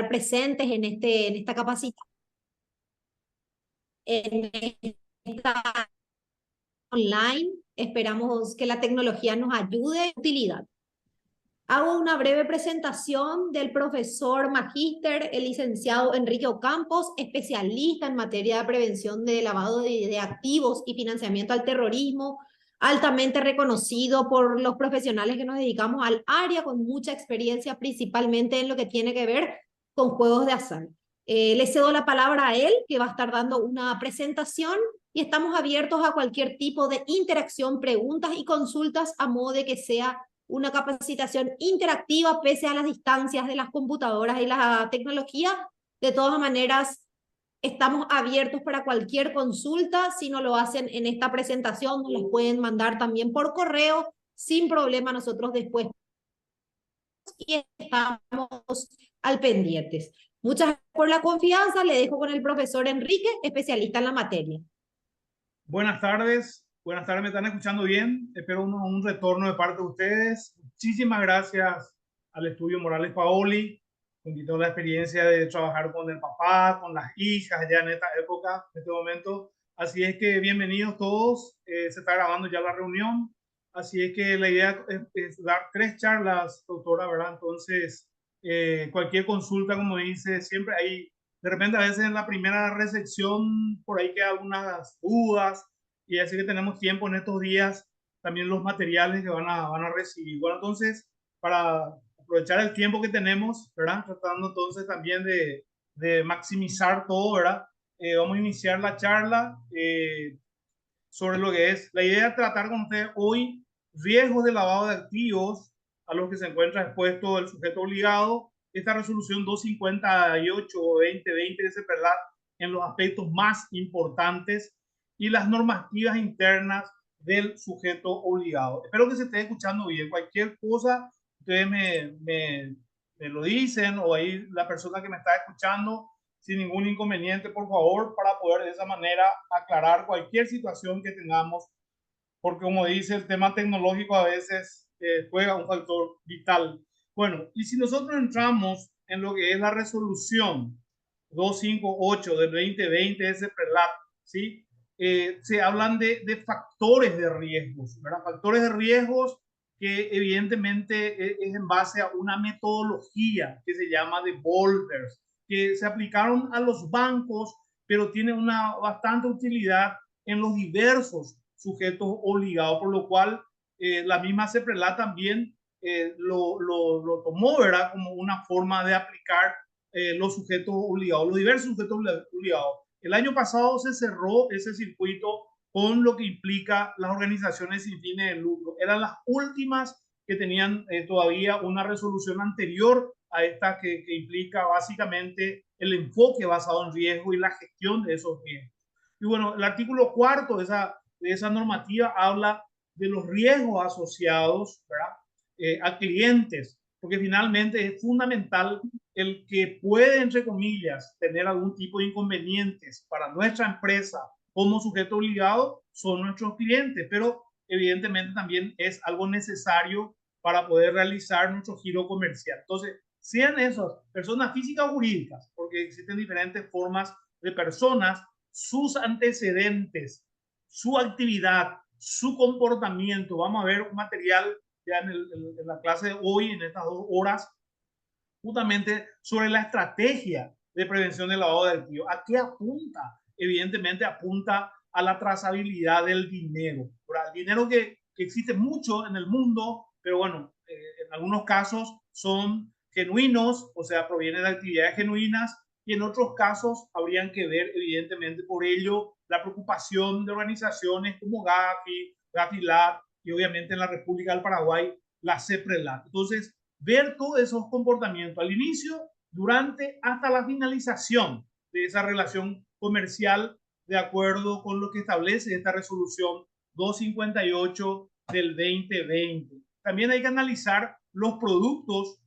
presentes en esta capacitación, en esta online. Esperamos que la tecnología nos ayude en utilidad. Hago una breve presentación del profesor magíster, el licenciado Enrique Ocampos, especialista en materia de prevención de lavado de activos y financiamiento al terrorismo, altamente reconocido por los profesionales que nos dedicamos al área, con mucha experiencia principalmente en lo que tiene que ver con juegos de azar. Le cedo la palabra a él, que va a estar dando una presentación, y estamos abiertos a cualquier tipo de interacción, preguntas y consultas, a modo de que sea una capacitación interactiva pese a las distancias de las computadoras y la tecnología. De todas maneras, estamos abiertos para cualquier consulta. Si no lo hacen en esta presentación, nos los pueden mandar también por correo sin problema. Nosotros después y estamos al pendientes. Muchas gracias por la confianza. Le dejo con el profesor Enrique, especialista en la materia. Buenas tardes, me están escuchando bien. Espero un retorno de parte de ustedes. Muchísimas gracias al Estudio Morales Paoli, con toda la experiencia de trabajar con el papá, con las hijas ya en esta época, en este momento. Así es que bienvenidos todos. Se está grabando ya la reunión. Así es que la idea es dar 3 charlas, doctora, ¿verdad? Entonces, cualquier consulta, como dice, siempre hay de repente a veces en la primera recepción por ahí quedan algunas dudas y así que tenemos tiempo en estos días también los materiales que van a recibir. Bueno, entonces, para aprovechar el tiempo que tenemos, ¿verdad? Tratando entonces también de maximizar todo, ¿verdad? Vamos a iniciar la charla sobre lo que es la idea de tratar con ustedes hoy riesgos de lavado de activos a los que se encuentra expuesto el sujeto obligado. Esta resolución 258-2020 de CEPERLAT en los aspectos más importantes y las normativas internas del sujeto obligado. Espero que se esté escuchando bien. Cualquier cosa, ustedes me lo dicen, o ahí la persona que me está escuchando, sin ningún inconveniente, por favor, para poder de esa manera aclarar cualquier situación que tengamos, porque como dice, el tema tecnológico a veces juega un factor vital. Bueno, y si nosotros entramos en lo que es la resolución 258 del 2020 de ese PRELAT, ¿sí? Se hablan de factores de riesgos, ¿verdad? Factores de riesgos que evidentemente es en base a una metodología que se llama de Boulders, que se aplicaron a los bancos, pero tiene una bastante utilidad en los diversos sujetos obligados, por lo cual la misma CEPRELAT también lo tomó, ¿verdad?, como una forma de aplicar los sujetos obligados, los diversos sujetos obligados. El año pasado se cerró ese circuito con lo que implica las organizaciones sin fines de lucro. Eran las últimas que tenían todavía una resolución anterior a esta que implica básicamente el enfoque basado en riesgo y la gestión de esos riesgos. Y bueno, el artículo 4 de esa normativa habla de los riesgos asociados, ¿verdad?, a clientes, porque finalmente es fundamental el que puede, entre comillas, tener algún tipo de inconvenientes para nuestra empresa como sujeto obligado, son nuestros clientes, pero evidentemente también es algo necesario para poder realizar nuestro giro comercial. Entonces, sean esas personas físicas o jurídicas, porque existen diferentes formas de personas, sus antecedentes, su actividad, su comportamiento. Vamos a ver un material ya en la clase de hoy, en estas 2 horas, justamente sobre la estrategia de prevención del lavado de activos. ¿A qué apunta? Evidentemente apunta a la trazabilidad del dinero. El dinero que existe mucho en el mundo, pero bueno, en algunos casos son genuinos, o sea, provienen de actividades genuinas, y en otros casos habrían que ver, evidentemente, por ello, la preocupación de organizaciones como Gafi, Gafilat, y obviamente en la República del Paraguay, la CEPRELAT. Entonces, ver todos esos comportamientos al inicio, durante, hasta la finalización de esa relación comercial, de acuerdo con lo que establece esta resolución 258 del 2020. También hay que analizar los productos,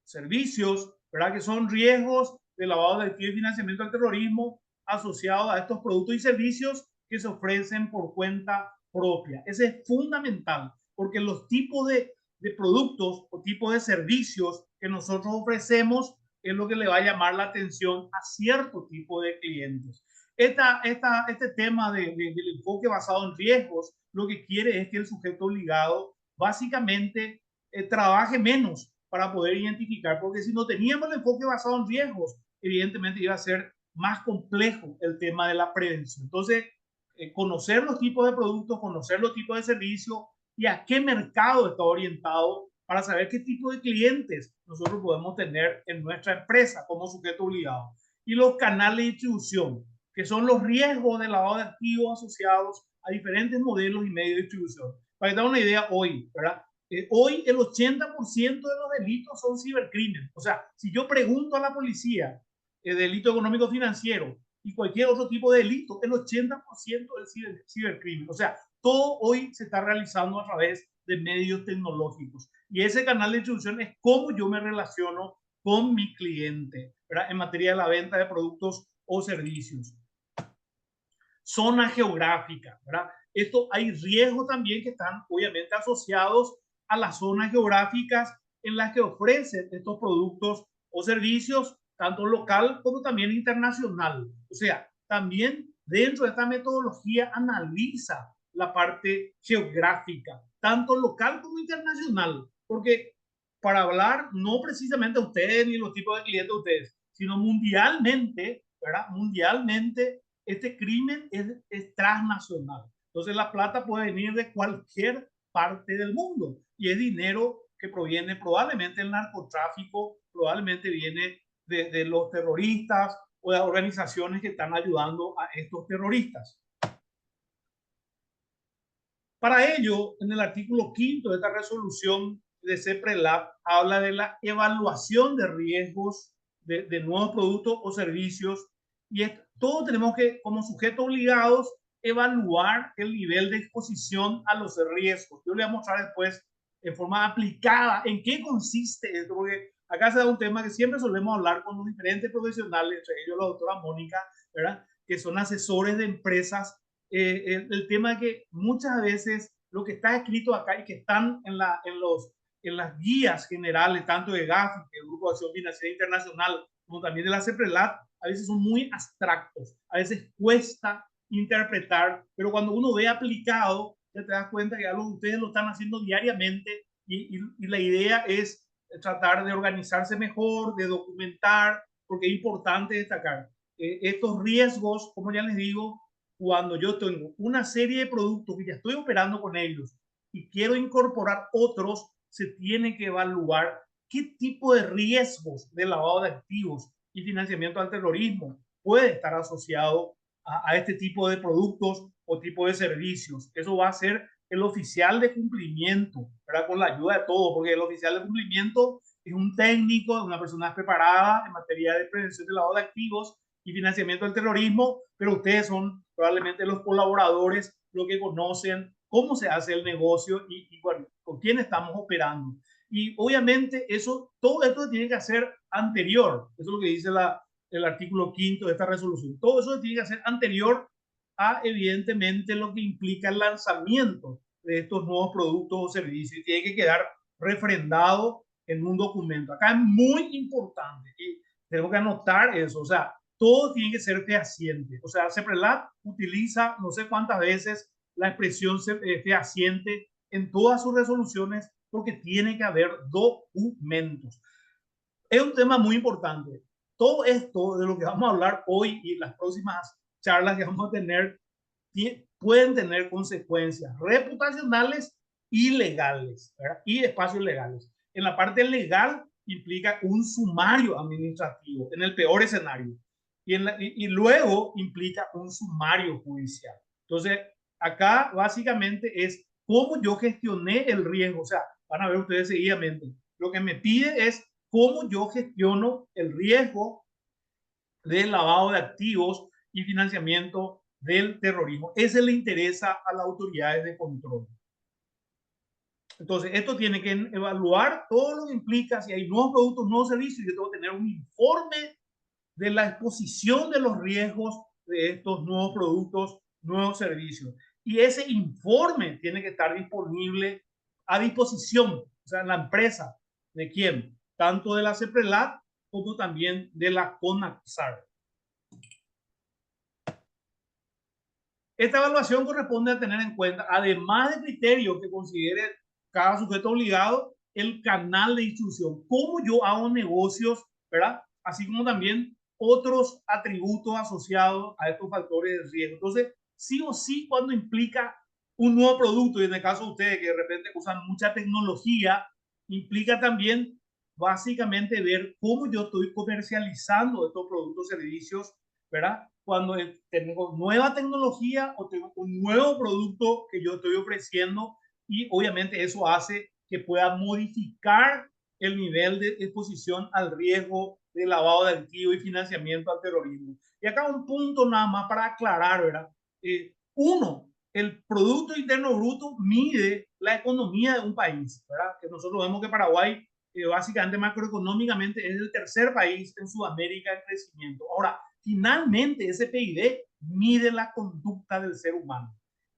servicios, ¿verdad?, que son riesgos de lavado de activos y financiamiento al terrorismo asociados a estos productos y servicios que se ofrecen por cuenta propia. Ese es fundamental, porque los tipos de productos o tipos de servicios que nosotros ofrecemos es lo que le va a llamar la atención a cierto tipo de clientes. Este tema del enfoque basado en riesgos lo que quiere es que el sujeto obligado básicamente trabaje menos para poder identificar, porque si no teníamos el enfoque basado en riesgos, evidentemente iba a ser más complejo el tema de la prevención. Entonces, conocer los tipos de productos, conocer los tipos de servicios y a qué mercado está orientado para saber qué tipo de clientes nosotros podemos tener en nuestra empresa como sujeto obligado. Y los canales de distribución, que son los riesgos de lavado de activos asociados a diferentes modelos y medios de distribución. Para que te haga una idea hoy, ¿verdad? Hoy el 80% de los delitos son cibercrimen. O sea, si yo pregunto a la policía delito económico financiero y cualquier otro tipo de delito, el 80% es cibercrimen. O sea, todo hoy se está realizando a través de medios tecnológicos. Y ese canal de distribución es cómo yo me relaciono con mi cliente, ¿verdad? En materia de la venta de productos o servicios. Zona geográfica, ¿verdad? Esto hay riesgos también que están obviamente asociados a las zonas geográficas en las que ofrecen estos productos o servicios, tanto local como también internacional. O sea, también dentro de esta metodología analiza la parte geográfica, tanto local como internacional, porque para hablar no precisamente a ustedes ni los tipos de clientes de ustedes, sino mundialmente, ¿verdad? Mundialmente este crimen es transnacional. Entonces la plata puede venir de cualquier parte del mundo y es dinero que proviene probablemente del narcotráfico, probablemente viene de los terroristas o de organizaciones que están ayudando a estos terroristas. Para ello, en el artículo 5 de esta resolución de CEPRELAB habla de la evaluación de riesgos de nuevos productos o servicios y todos tenemos que, como sujetos obligados, evaluar el nivel de exposición a los riesgos. Yo le voy a mostrar después en forma aplicada en qué consiste esto, porque acá se da un tema que siempre solemos hablar con los diferentes profesionales, entre ellos la doctora Mónica, ¿verdad? Que son asesores de empresas. El tema de que muchas veces lo que está escrito acá y que están en las guías generales, tanto de GAFI, el Grupo de Acción Financiera Internacional, como también de la CEPRELAT, a veces son muy abstractos, a veces cuesta interpretar, pero cuando uno ve aplicado, ya te das cuenta que algo ustedes lo están haciendo diariamente y la idea es tratar de organizarse mejor, de documentar, porque es importante destacar estos riesgos, como ya les digo, cuando yo tengo una serie de productos que ya estoy operando con ellos y quiero incorporar otros, se tiene que evaluar qué tipo de riesgos de lavado de activos y financiamiento al terrorismo puede estar asociado a este tipo de productos o tipo de servicios. Eso va a ser el oficial de cumplimiento, ¿verdad? Con la ayuda de todos, porque el oficial de cumplimiento es un técnico, una persona preparada en materia de prevención de lavado de activos y financiamiento del terrorismo, pero ustedes son probablemente los colaboradores, los que conocen cómo se hace el negocio y bueno, con quién estamos operando. Y obviamente eso, todo esto tiene que hacer anterior, eso es lo que dice el artículo 5 de esta resolución, todo eso tiene que ser anterior a evidentemente lo que implica el lanzamiento de estos nuevos productos o servicios y tiene que quedar refrendado en un documento. Acá es muy importante y tenemos que anotar eso, o sea, todo tiene que ser fehaciente. O sea, CEPRELAT utiliza no sé cuántas veces la expresión fehaciente en todas sus resoluciones porque tiene que haber documentos. Es un tema muy importante. Todo esto de lo que vamos a hablar hoy y las próximas charlas que vamos a tener pueden tener consecuencias reputacionales y legales, ¿verdad? Y espacios legales. En la parte legal implica un sumario administrativo, en el peor escenario y luego implica un sumario judicial. Entonces, acá básicamente es cómo yo gestioné el riesgo. O sea, van a ver ustedes seguidamente. Lo que me pide es cómo yo gestiono el riesgo del lavado de activos y financiamiento del terrorismo. Ese le interesa a las autoridades de control. Entonces, esto tiene que evaluar todo lo que implica si hay nuevos productos, nuevos servicios. Yo tengo que tener un informe de la exposición de los riesgos de estos nuevos productos, nuevos servicios. Y ese informe tiene que estar disponible a disposición, o sea, en la empresa, ¿de quién? Tanto de la CEPRELAT como también de la CONACSAR. Esta evaluación corresponde a tener en cuenta, además de criterios que considere cada sujeto obligado, el canal de distribución, cómo yo hago negocios, ¿verdad? Así como también otros atributos asociados a estos factores de riesgo. Entonces, sí o sí, cuando implica un nuevo producto, y en el caso de ustedes que de repente usan mucha tecnología, implica también básicamente ver cómo yo estoy comercializando estos productos y servicios, ¿verdad? Cuando tengo nueva tecnología o tengo un nuevo producto que yo estoy ofreciendo, y obviamente eso hace que pueda modificar el nivel de exposición al riesgo de lavado de activos y financiamiento al terrorismo. Y acá un punto nada más para aclarar, ¿verdad? Uno, el Producto Interno Bruto mide la economía de un país, ¿verdad? Que nosotros vemos que Paraguay básicamente macroeconómicamente es el tercer país en Sudamérica en crecimiento. Ahora, finalmente ese PIB mide la conducta del ser humano.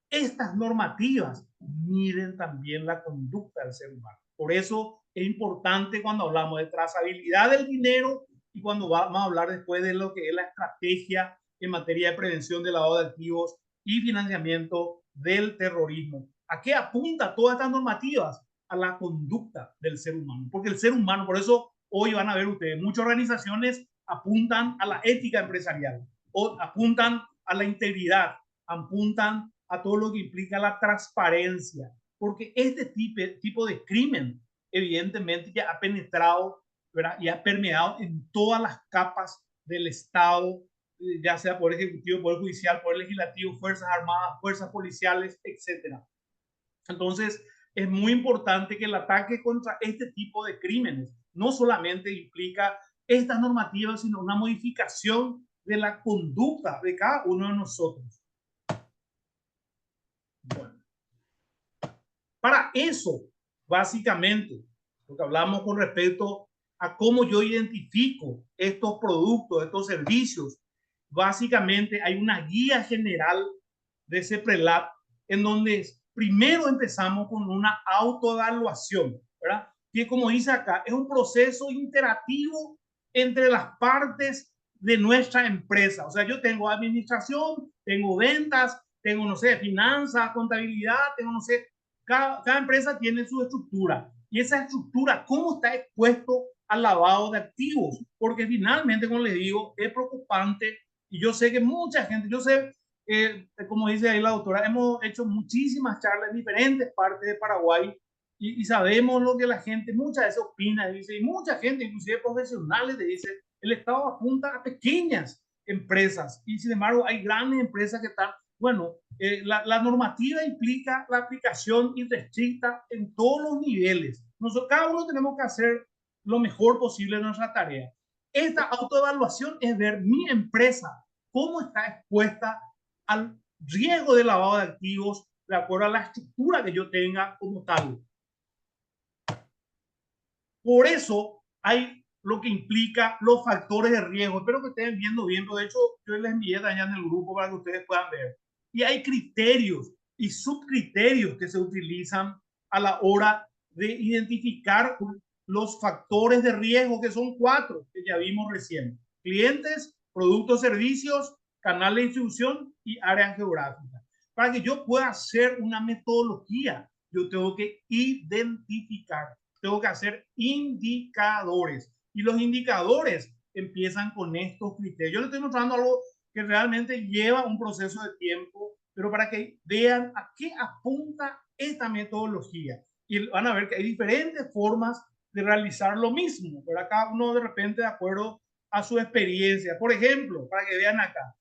Estas normativas miden también la conducta del ser humano. Por eso es importante cuando hablamos de trazabilidad del dinero y cuando vamos a hablar después de lo que es la estrategia en materia de prevención del lavado de activos y financiamiento del terrorismo. ¿A qué apunta todas estas normativas? A la conducta del ser humano. Porque el ser humano, por eso hoy van a ver ustedes, muchas organizaciones apuntan a la ética empresarial, o apuntan a la integridad, apuntan a todo lo que implica la transparencia, porque este tipo de crimen evidentemente ya ha penetrado, ¿verdad? Y ha permeado en todas las capas del Estado, ya sea Poder Ejecutivo, Poder Judicial, Poder Legislativo, Fuerzas Armadas, Fuerzas Policiales, etcétera. Entonces, es muy importante que el ataque contra este tipo de crímenes no solamente implica estas normativas, sino una modificación de la conducta de cada uno de nosotros. Bueno, para eso, básicamente, lo que hablamos con respecto a cómo yo identifico estos productos, estos servicios, básicamente hay una guía general de CEPRELAT en donde primero empezamos con una autoevaluación, ¿verdad? Que como dice acá, es un proceso interactivo entre las partes de nuestra empresa. O sea, yo tengo administración, tengo ventas, tengo, no sé, finanzas, contabilidad, tengo, no sé, cada empresa tiene su estructura. Y esa estructura, ¿cómo está expuesto al lavado de activos? Porque finalmente, como les digo, es preocupante. Y yo sé que mucha gente, yo sé, como dice ahí la doctora, hemos hecho muchísimas charlas en diferentes partes de Paraguay y sabemos lo que la gente muchas veces opina, dice, y mucha gente, inclusive profesionales, le dice, el Estado apunta a pequeñas empresas y sin embargo hay grandes empresas que están, bueno, la normativa implica la aplicación irrestricta en todos los niveles. Nosotros, cada uno tenemos que hacer lo mejor posible en nuestra tarea. Esta autoevaluación es ver mi empresa, cómo está expuesta al riesgo de lavado de activos de acuerdo a la estructura que yo tenga como tal. Por eso hay lo que implica los factores de riesgo. Espero que estén viendo bien, pero de hecho yo les envié allá en el grupo para que ustedes puedan ver. Y hay criterios y subcriterios que se utilizan a la hora de identificar los factores de riesgo, que son 4 que ya vimos recién: clientes, productos, servicios, canal de distribución y área geográfica. Para que yo pueda hacer una metodología, yo tengo que identificar, tengo que hacer indicadores. Y los indicadores empiezan con estos criterios. Yo les estoy mostrando algo que realmente lleva un proceso de tiempo, pero para que vean a qué apunta esta metodología. Y van a ver que hay diferentes formas de realizar lo mismo, pero cada uno de repente de acuerdo a su experiencia. Por ejemplo, para que vean acá,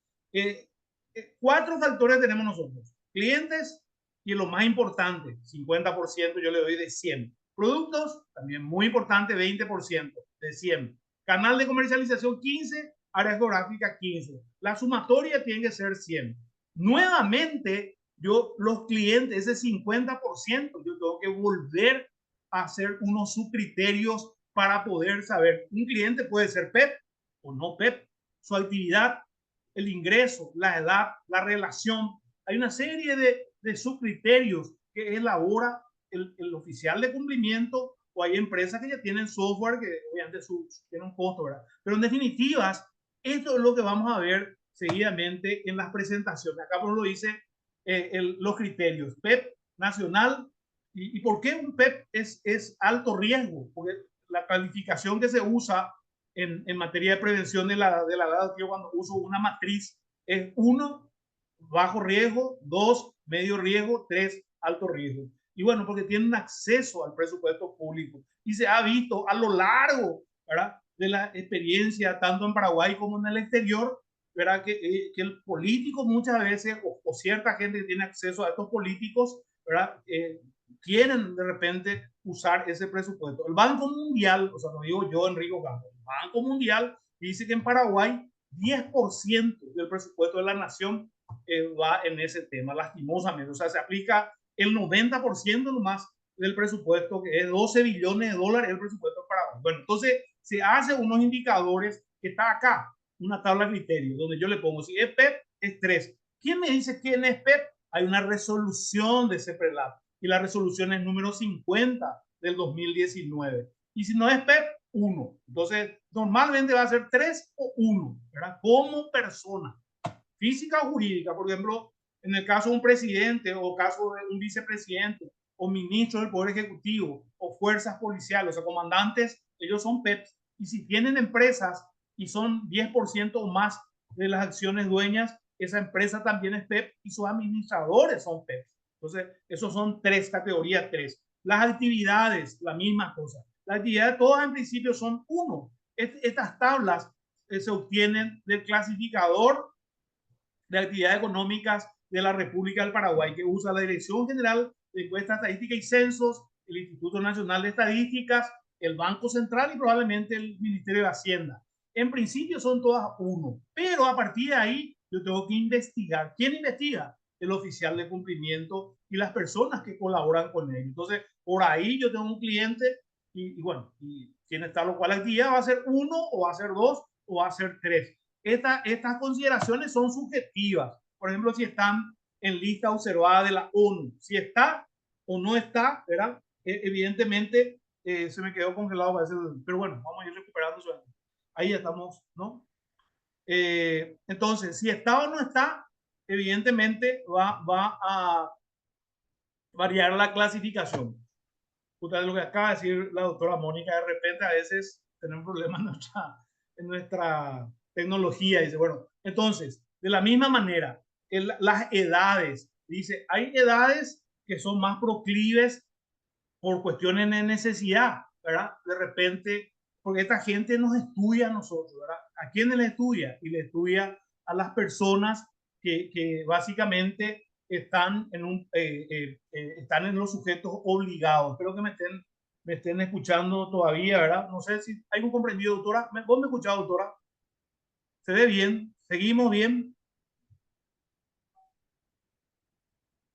4 factores tenemos nosotros: clientes, y lo más importante, 50%, yo le doy de 100. Productos, también muy importante, 20% de 100. Canal de comercialización, 15. Área geográfica, 15. La sumatoria tiene que ser 100. Nuevamente, yo, los clientes, ese 50%, yo tengo que volver a hacer unos subcriterios para poder saber. Un cliente puede ser PEP o no PEP, su actividad, el ingreso, la edad, la relación. Hay una serie de subcriterios que elabora el oficial de cumplimiento o hay empresas que ya tienen software que obviamente tiene un costo, ¿verdad? Pero en definitivas, esto es lo que vamos a ver seguidamente en las presentaciones. Acá por lo dice los criterios. PEP nacional. ¿Y por qué un PEP es alto riesgo? Porque la calificación que se usa en materia de prevención de la edad, yo cuando uso una matriz, es 1, bajo riesgo; 2, medio riesgo; 3, alto riesgo. Y bueno, porque tienen acceso al presupuesto público. Y se ha visto a lo largo, ¿verdad?, de la experiencia, tanto en Paraguay como en el exterior, ¿verdad?, que el político muchas veces, o cierta gente que tiene acceso a estos políticos, ¿verdad?, quieren de repente usar ese presupuesto. El Banco Mundial, o sea, no digo yo, Enrico Campos, el Banco Mundial dice que en Paraguay 10% del presupuesto de la nación va en ese tema, lastimosamente. O sea, se aplica el 90% nomás del presupuesto, que es 12 billones de dólares el presupuesto para Paraguay. Bueno, entonces se hacen unos indicadores que está acá, una tabla de criterios, donde yo le pongo, si es PEP, es 3. ¿Quién me dice quién es PEP? Hay una resolución de CEPRELAT y la resolución es número 50 del 2019. Y si no es PEP, 1. Entonces, normalmente va a ser 3 o 1, ¿verdad? Como persona, física o jurídica. Por ejemplo, en el caso de un presidente o caso de un vicepresidente o ministro del Poder Ejecutivo o fuerzas policiales o comandantes, ellos son PEPs. Y si tienen empresas y son 10% o más de las acciones dueñas, esa empresa también es PEP y sus administradores son PEPs. Entonces, esos son 3 categorías, 3. Las actividades, la misma cosa. Las actividades todas en principio son 1. Estas tablas se obtienen del clasificador de actividades económicas de la República del Paraguay, que usa la Dirección General de Encuestas, Estadísticas y Censos, el Instituto Nacional de Estadísticas, el Banco Central y probablemente el Ministerio de Hacienda. En principio son todas 1, pero a partir de ahí yo tengo que investigar. ¿Quién investiga? El oficial de cumplimiento y las personas que colaboran con él. Entonces, por ahí yo tengo un cliente y bueno, y tiene tal o cual actividad, va a ser 1 o va a ser 2 o va a ser 3. Estas consideraciones son subjetivas. Por ejemplo, si están en lista observada de la ONU, si está o no está, ¿verdad? Evidentemente se me quedó congelado, pero bueno, vamos a ir recuperando eso. Ahí estamos, ¿no? Entonces, si está o no está, evidentemente va a variar la clasificación. Justamente lo que acaba de decir la doctora Mónica, de repente a veces tenemos problemas en nuestra tecnología. Dice, bueno, entonces, de la misma manera, las edades, dice, hay edades que son más proclives por cuestiones de necesidad, ¿verdad? De repente, porque esta gente nos estudia a nosotros, ¿verdad? ¿A quiénes le estudia? Y le estudia a las personas que básicamente están están en los sujetos obligados. Espero que me estén escuchando todavía, ¿verdad? No sé si hay un comprendido, doctora. ¿Vos me escuchás, doctora? ¿Se ve bien? ¿Seguimos bien?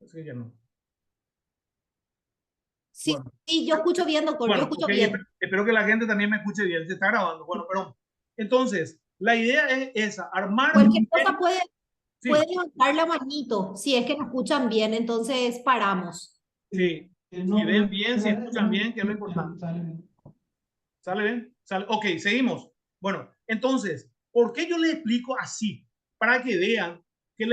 Sí, ya no. Sí, Bueno, sí, yo escucho bien, doctor, yo bueno, escucho okay, bien. espero que la gente también me escuche bien. Se está grabando. Bueno, pero entonces, la idea es esa, armar un Cualquier cosa nivel. puede Sí, levantar la manito, si es que nos escuchan bien, entonces paramos. sí. Si ven bien, si escuchan bien, que es lo importante. ¿Sale bien? ¿Sale? Ok, seguimos. Bueno, entonces, ¿por qué yo les explico así? Para que vean que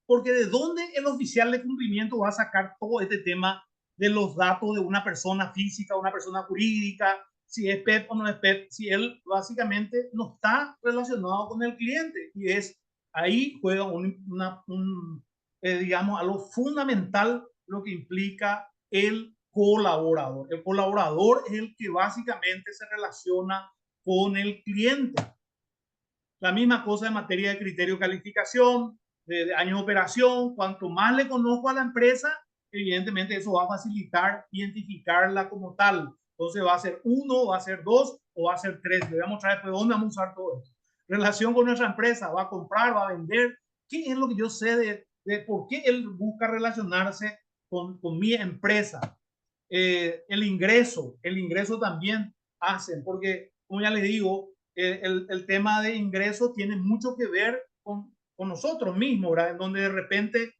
porque de dónde el oficial de cumplimiento va a sacar todo este tema de los datos de una persona física, una persona jurídica, si es PEP o no es PEP, si él básicamente no está relacionado con el cliente. Y ahí juega digamos, algo fundamental lo que implica el colaborador. El colaborador es el que básicamente se relaciona con el cliente. La misma cosa en materia de criterio de calificación, de año de operación. Cuanto más le conozco a la empresa, evidentemente eso va a facilitar identificarla como tal. Entonces va a ser 1, va a ser 2 o va a ser 3. Le voy a mostrar después dónde vamos a usar todo eso. Relación con nuestra empresa, va a comprar, va a vender. ¿Qué es lo que yo sé de por qué él busca relacionarse con mi empresa? El ingreso también hacen, porque como ya les digo, el tema de ingreso tiene mucho que ver con nosotros mismos, ¿verdad? En donde de repente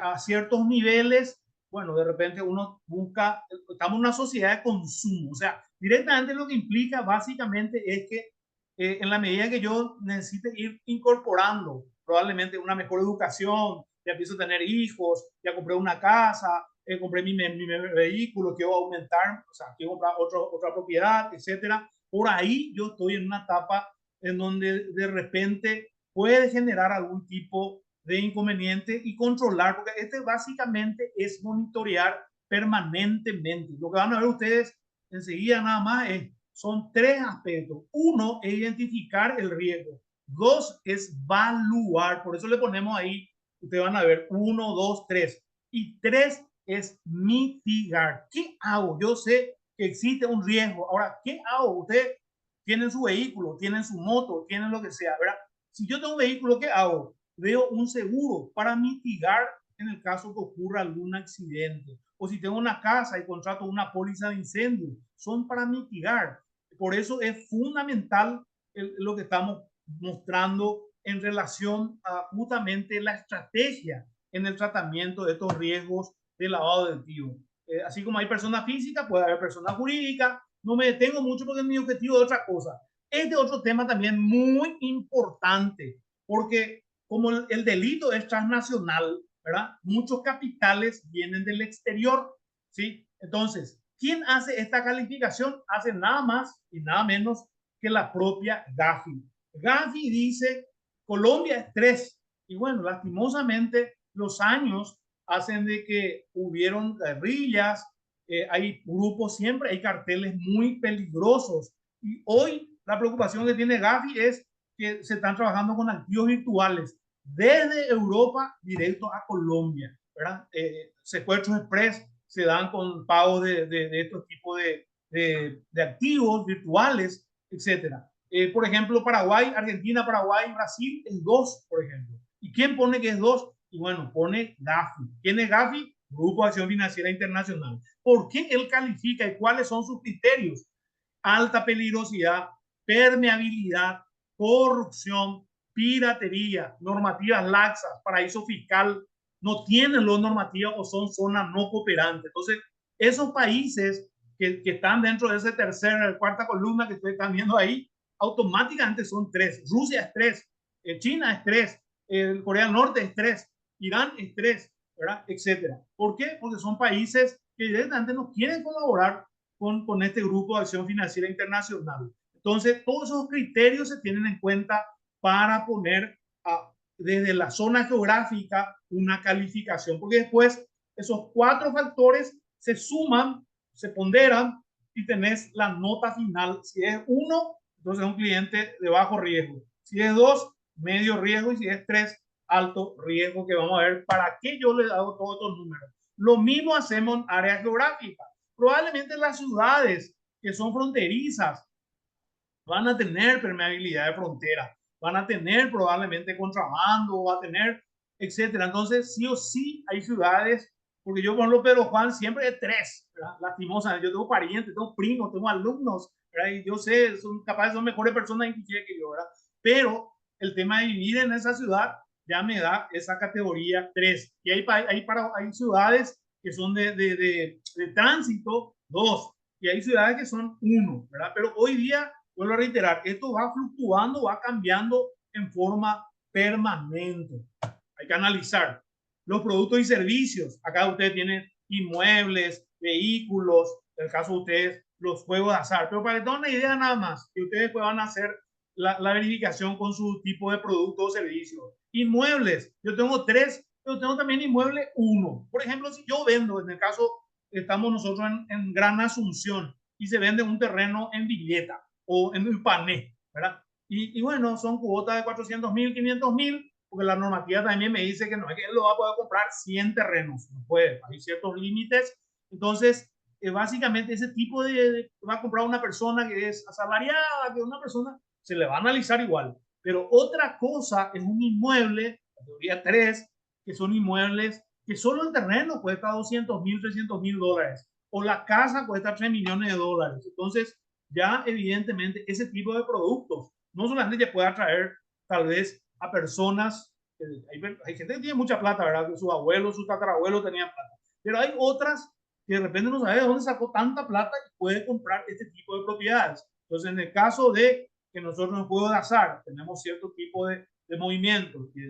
a ciertos niveles bueno, de repente uno busca, estamos en una sociedad de consumo, o sea, directamente lo que implica básicamente es que en la medida que yo necesite ir incorporando probablemente una mejor educación, ya empiezo a tener hijos, ya compré una casa, compré mi vehículo, quiero aumentar, o sea, quiero comprar otra propiedad, etcétera. Por ahí yo estoy en una etapa en donde de repente puede generar algún tipo de inconveniente y controlar, porque este básicamente es monitorear permanentemente. Lo que van a ver ustedes enseguida nada más son tres aspectos. Uno es identificar el riesgo. Dos es evaluar, por eso le ponemos ahí, ustedes van a ver, uno, dos, tres. Y tres es mitigar. ¿Qué hago? Yo sé que existe un riesgo. Ahora, ¿qué hago? Ustedes tienen su vehículo, tienen su moto, tienen lo que sea, ¿verdad? Si yo tengo un vehículo, ¿qué hago? Veo un seguro para mitigar en el caso que ocurra algún accidente. O si tengo una casa y contrato una póliza de incendio, son para mitigar. Por eso es fundamental lo que estamos mostrando en relación a justamente la estrategia en el tratamiento de estos riesgos de lavado de activos. Así como hay personas físicas, puede haber personas jurídicas. No me detengo mucho porque mi objetivo es otra cosa. Este otro tema también muy importante, porque como el delito es transnacional, ¿verdad? Muchos capitales vienen del exterior, ¿sí? Entonces, ¿quién hace esta calificación? Hace nada más y nada menos que la propia Gafi. Gafi dice, Colombia es 3. Y bueno, lastimosamente, los años hacen de que hubieron guerrillas, hay grupos siempre, hay carteles muy peligrosos. Y hoy la preocupación que tiene Gafi es que se están trabajando con activos virtuales desde Europa directo a Colombia, ¿verdad? Secuestros express se dan con pago de estos tipos de activos virtuales, etcétera. Por ejemplo, Paraguay, Argentina, Paraguay, Brasil es 2, por ejemplo. ¿Y quién pone que es 2? Y bueno, pone Gafi. ¿Quién es Gafi? Grupo de Acción Financiera Internacional. ¿Por qué él califica y cuáles son sus criterios? Alta peligrosidad, permeabilidad, corrupción, piratería, normativas laxas, paraíso fiscal, no tienen los normativas o son zonas no cooperantes. Entonces, esos países que están dentro de esa tercera, cuarta columna que ustedes están viendo ahí, automáticamente son 3. Rusia es 3, China es 3, Corea del Norte es 3, Irán es 3, ¿verdad? Etcétera. ¿Por qué? Porque son países que directamente no quieren colaborar con este grupo de acción financiera internacional. Entonces, todos esos criterios se tienen en cuenta para poner desde la zona geográfica una calificación, porque después esos 4 factores se suman, se ponderan y tenés la nota final. Si es 1, entonces es un cliente de bajo riesgo. Si es 2, medio riesgo. Y si es 3, alto riesgo, que vamos a ver para qué yo le hago todos estos números. Lo mismo hacemos en áreas geográficas. Probablemente las ciudades que son fronterizas van a tener permeabilidad de frontera, van a tener probablemente contrabando, va a tener, etcétera. Entonces, sí o sí hay ciudades, porque yo con Pedro Juan siempre de 3, ¿verdad? Lastimosamente, yo tengo parientes, tengo primos, tengo alumnos, ¿verdad? Y yo sé, son capaces, son mejores personas inclusive que yo, ¿verdad? Pero el tema de vivir en esa ciudad ya me da esa categoría 3. Y hay ciudades que son de tránsito 2, y hay ciudades que son 1, ¿verdad? Pero hoy día, vuelvo a reiterar, esto va fluctuando, va cambiando en forma permanente. Hay que analizar los productos y servicios. Acá ustedes tienen inmuebles, vehículos, en el caso de ustedes, los juegos de azar. Pero para que tengan una idea nada más, que ustedes puedan hacer la verificación con su tipo de producto o servicio. Inmuebles, yo tengo 3, pero tengo también inmueble 1. Por ejemplo, si yo vendo, en el caso, estamos nosotros en Gran Asunción y se vende un terreno en Villeta o en Upané, ¿verdad? Y bueno, son cuotas de 400,000, 500,000, porque la normativa también me dice que no es que él lo va a poder comprar 100 terrenos, no puede, hay ciertos límites. Entonces, básicamente ese tipo va a comprar una persona que es asalariada, que una persona se le va a analizar igual. Pero otra cosa es un inmueble, categoría 3, que son inmuebles que solo el terreno cuesta 200,000, 300,000 dólares, o la casa cuesta 3 millones de dólares. Entonces, ya evidentemente ese tipo de productos no solamente puede atraer tal vez a personas, hay gente que tiene mucha plata, ¿verdad? Que sus abuelos, sus tatarabuelos tenían plata, Pero hay otras que de repente no sabe de dónde sacó tanta plata y puede comprar este tipo de propiedades. Entonces, en el caso de que nosotros en juego de azar tenemos cierto tipo de movimientos y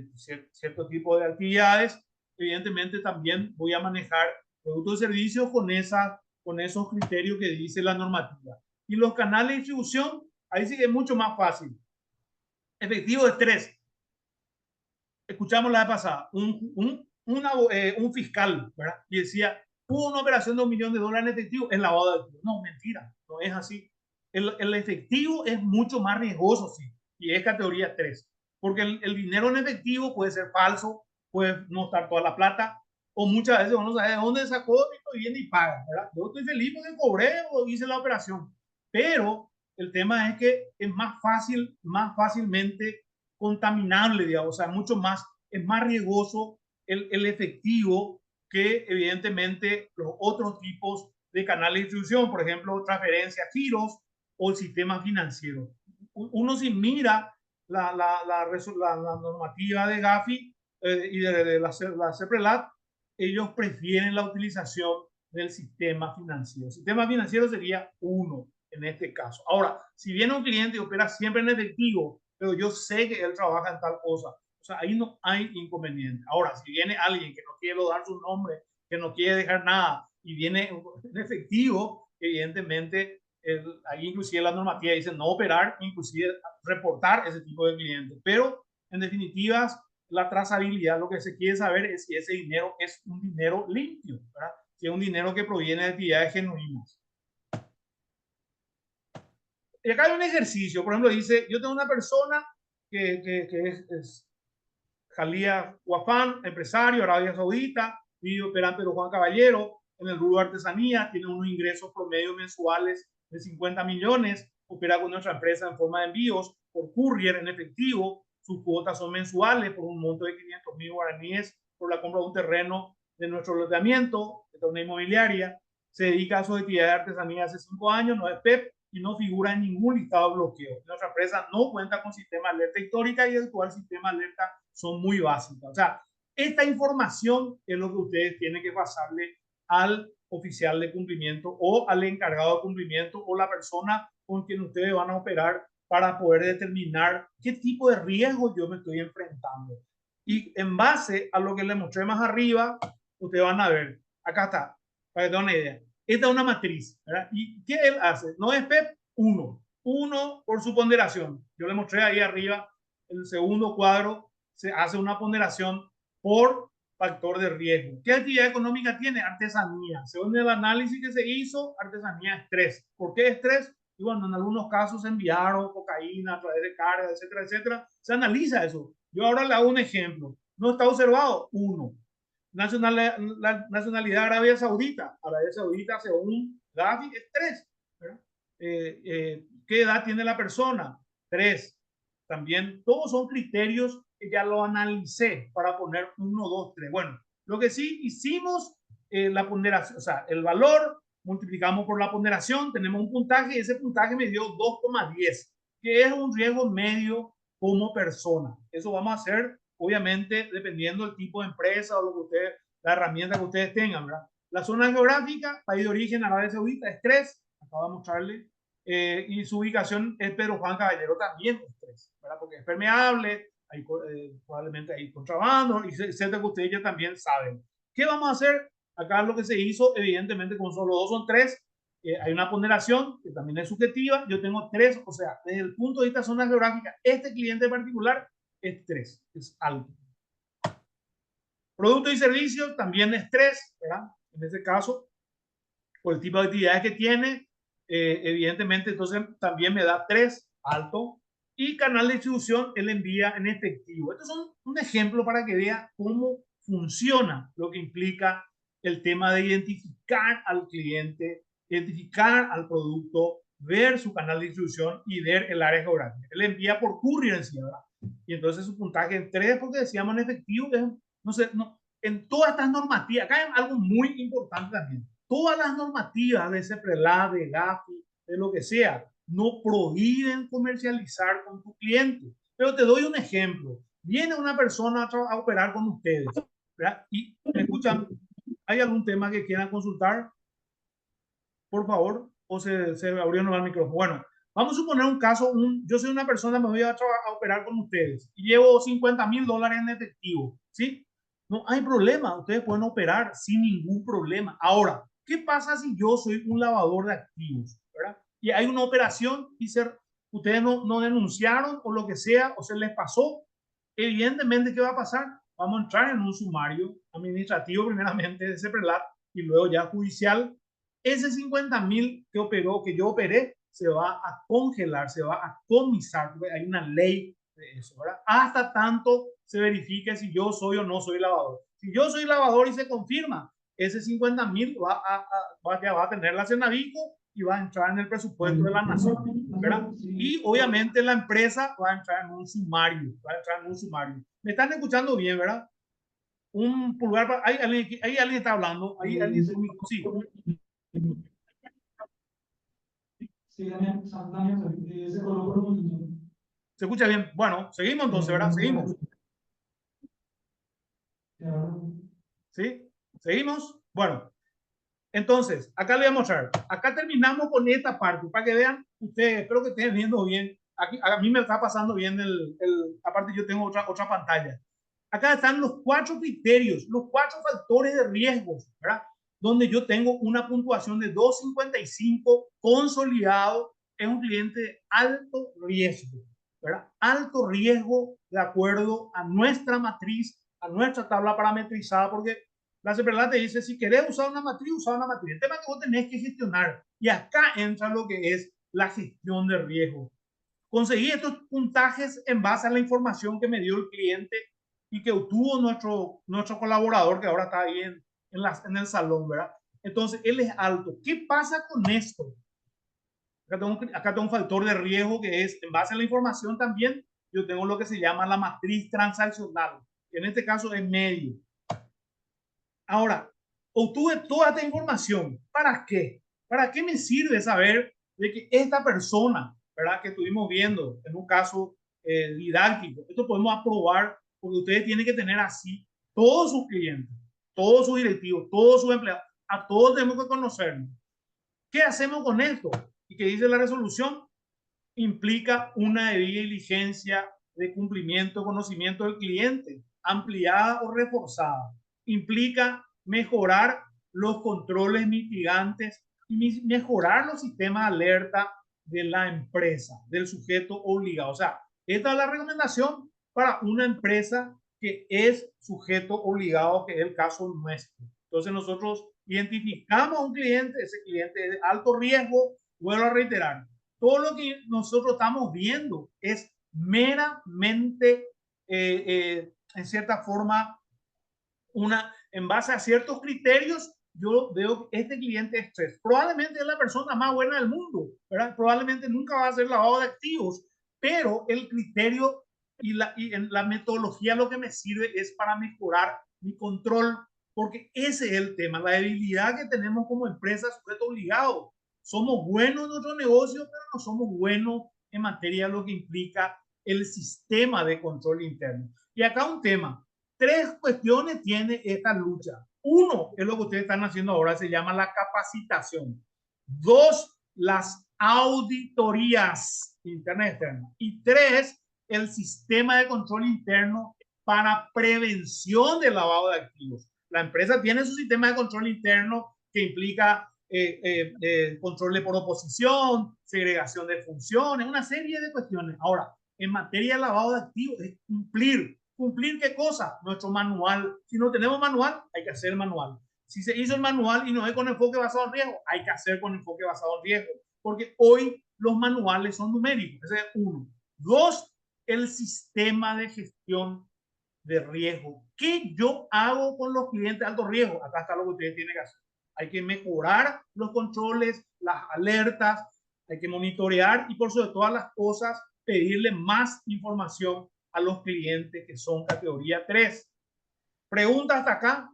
cierto tipo de actividades, evidentemente también voy a manejar productos y servicios con esos criterios que dice la normativa. Y los canales de distribución, ahí sí que es mucho más fácil. Efectivo de 3. Escuchamos la vez pasada, un fiscal, ¿verdad? Y decía, hubo una operación de $1 millón en efectivo, es lavado de activos. No, mentira, no es así. El efectivo es mucho más riesgoso, sí, y es categoría 3, porque el dinero en efectivo puede ser falso, puede no estar toda la plata, o muchas veces uno sabe de dónde sacó y viene y paga, ¿verdad? Yo estoy feliz porque cobré o hice la operación, pero el tema es que es más fácilmente contaminable, digamos, o sea, mucho más, es más riesgoso el efectivo que evidentemente los otros tipos de canales de distribución, por ejemplo, transferencias, giros o el sistema financiero. Uno si mira la normativa de Gafi y de la CEPRELAT, ellos prefieren la utilización del sistema financiero. El sistema financiero sería uno en este caso. Ahora, si viene un cliente y opera siempre en efectivo, pero yo sé que él trabaja en tal cosa, o sea, ahí no hay inconveniente. Ahora, si viene alguien que no quiere dar su nombre, que no quiere dejar nada y viene en efectivo, evidentemente, ahí inclusive la normativa dice no operar, inclusive reportar ese tipo de clientes. Pero, en definitiva, la trazabilidad, lo que se quiere saber es si ese dinero es un dinero limpio, ¿verdad? Si es un dinero que proviene de actividades genuinas. Y acá hay un ejercicio, por ejemplo, dice, yo tengo una persona que es Jalía Guafán, empresario, Arabia Saudita, vive operante de Juan Caballero, en el rubro de artesanía, tiene unos ingresos promedio mensuales de 50 millones, opera con nuestra empresa en forma de envíos por courier en efectivo, sus cuotas son mensuales por un monto de 500.000 guaraníes por la compra de un terreno de nuestro loteamiento, de una inmobiliaria, se dedica a su actividad de artesanía hace 5 años, no es PEP, y no figura en ningún listado de bloqueo. Nuestra empresa no cuenta con sistema de alerta histórica y el actual sistema de alerta son muy básicas. O sea, esta información es lo que ustedes tienen que pasarle al oficial de cumplimiento o al encargado de cumplimiento o la persona con quien ustedes van a operar para poder determinar qué tipo de riesgo yo me estoy enfrentando. Y en base a lo que les mostré más arriba, ustedes van a ver, acá está, para que tengan una idea. Esta es una matriz, ¿verdad? ¿Y qué él hace? No es PEP 1, 1 por su ponderación. Yo le mostré ahí arriba el segundo cuadro, se hace una ponderación por factor de riesgo. ¿Qué actividad económica tiene? Artesanía. Según el análisis que se hizo, artesanía es 3. ¿Por qué es 3? Y bueno, en algunos casos se enviaron cocaína a través de carga, etcétera, etcétera. Se analiza eso. Yo ahora le hago un ejemplo. ¿No está observado? 1. Nacionalidad Arabia Saudita. Arabia Saudita, según Gafi, es 3. ¿Qué edad tiene la persona? 3. También todos son criterios que ya lo analicé para poner 1, 2, 3. Bueno, lo que sí hicimos, la ponderación, o sea, el valor multiplicamos por la ponderación, tenemos un puntaje y ese puntaje me dio 2,10, que es un riesgo medio como persona. Eso vamos a hacer, obviamente, dependiendo del tipo de empresa o lo que ustedes, la herramienta que ustedes tengan, ¿verdad? La zona geográfica, país de origen, Arabia Saudita, es 3. Acabo de mostrarle. Y su ubicación es Pedro Juan Caballero también es 3, ¿verdad? Porque es permeable, hay, probablemente hay contrabando, y etcétera, que ustedes ya también saben. ¿Qué vamos a hacer? Acá lo que se hizo, evidentemente, con solo 2 son 3. Hay una ponderación que también es subjetiva. Yo tengo 3, o sea, desde el punto de vista de zona geográfica, este cliente en particular es 3, es alto. Productos y servicios también es 3, ¿verdad? En este caso, por el tipo de actividades que tiene, evidentemente, entonces también me da 3, alto. Y canal de distribución, él envía en efectivo. Estos son un ejemplo para que vea cómo funciona lo que implica el tema de identificar al cliente, identificar al producto, ver su canal de distribución y ver el área geográfica. Él envía por courier en sí, ¿verdad? Y entonces su puntaje en 3, porque decíamos en efectivo, es, no sé, no, en todas estas normativas, acá hay algo muy importante también. Todas las normativas de CEPRELAT, de GAFI, de lo que sea, no prohíben comercializar con tu cliente. Pero te doy un ejemplo. Viene una persona a operar con ustedes, ¿verdad? Y me escuchan. ¿Hay algún tema que quieran consultar, por favor? ¿O se abrió nuevo el micrófono? Bueno, vamos a suponer un caso. Yo soy una persona, me voy a operar con ustedes y llevo $50,000 en efectivo, ¿sí? No hay problema, ustedes pueden operar sin ningún problema. Ahora, ¿qué pasa si yo soy un lavador de activos, ¿verdad? Y hay una operación y ustedes no denunciaron o lo que sea, o se les pasó? Evidentemente, ¿qué va a pasar? Vamos a entrar en un sumario administrativo primeramente de ese prelat y luego ya judicial. Ese 50,000 que yo operé se va a congelar, se va a comisar, porque hay una ley de eso, ¿verdad? Hasta tanto se verifique si yo soy o no soy lavador. Si yo soy lavador y se confirma, ese 50,000 ya va a tener la Cenavico y va a entrar en el presupuesto de la nación, ¿verdad? Y obviamente la empresa va a entrar en un sumario, va a entrar en un sumario. ¿Me están escuchando bien, verdad? Un pulgar para... ¿Hay alguien está hablando? ¿Hay alguien? Sí. ¿Se escucha bien? Bueno, seguimos entonces, ¿verdad? Seguimos. ¿Sí? ¿Seguimos? Bueno, entonces, acá le voy a mostrar. Acá terminamos con esta parte, para que vean ustedes, espero que estén viendo bien. Aquí, a mí me está pasando bien aparte yo tengo otra pantalla. Acá están los 4 criterios, los 4 factores de riesgos, ¿verdad? Donde yo tengo una puntuación de 2.55 consolidado, es un cliente de alto riesgo, ¿verdad? Alto riesgo de acuerdo a nuestra matriz, a nuestra tabla parametrizada, porque la CEPRELAT te dice, si querés usar una matriz, usa una matriz. El tema que vos tenés que gestionar. Y acá entra lo que es la gestión de riesgo. Conseguí estos puntajes en base a la información que me dio el cliente y que obtuvo nuestro colaborador, que ahora está ahí en el salón, ¿verdad? Entonces, él es alto. ¿Qué pasa con esto? Acá tengo un factor de riesgo que es, en base a la información también, yo tengo lo que se llama la matriz transaccional, que en este caso es medio. Ahora, obtuve toda esta información. ¿Para qué? ¿Para qué me sirve saber de que esta persona, ¿verdad? Que estuvimos viendo en un caso didáctico, esto podemos aprobar porque ustedes tienen que tener así todos sus clientes, todos sus directivos, todos sus empleados, a todos tenemos que conocernos. ¿Qué hacemos con esto? Y que dice la resolución, implica una debida diligencia de cumplimiento, conocimiento del cliente, ampliada o reforzada. Implica mejorar los controles mitigantes y mejorar los sistemas de alerta de la empresa, del sujeto obligado. O sea, esta es la recomendación para una empresa que es sujeto obligado, que es el caso nuestro. Entonces nosotros identificamos a un cliente, ese cliente es de alto riesgo, vuelvo a reiterar, todo lo que nosotros estamos viendo es meramente, en cierta forma, en base a ciertos criterios, yo veo que este cliente es estrés. Probablemente es la persona más buena del mundo, ¿verdad? Probablemente nunca va a ser lavado de activos, pero el criterio y la metodología lo que me sirve es para mejorar mi control, porque ese es el tema, la debilidad que tenemos como empresa sujeto obligado. Somos buenos en nuestro negocio, pero no somos buenos en materia de lo que implica el sistema de control interno. Y acá un tema, 3 cuestiones tiene esta lucha. 1 es lo que ustedes están haciendo ahora, se llama la capacitación. 2, las auditorías internas y externas. Y 3, el sistema de control interno para prevención del lavado de activos. La empresa tiene su sistema de control interno que implica control por oposición, segregación de funciones, una serie de cuestiones. Ahora, en materia de lavado de activos es cumplir. ¿Cumplir qué cosa? Nuestro manual. Si no tenemos manual, hay que hacer el manual. Si se hizo el manual y no es con enfoque basado en riesgo, hay que hacer con enfoque basado en riesgo. Porque hoy los manuales son numéricos. Ese es 1. 2, el sistema de gestión de riesgo. ¿Qué yo hago con los clientes de alto riesgo? Acá está lo que ustedes tienen que hacer. Hay que mejorar los controles, las alertas, hay que monitorear y por sobre todas las cosas pedirle más información a los clientes que son categoría 3. ¿Pregunta hasta acá?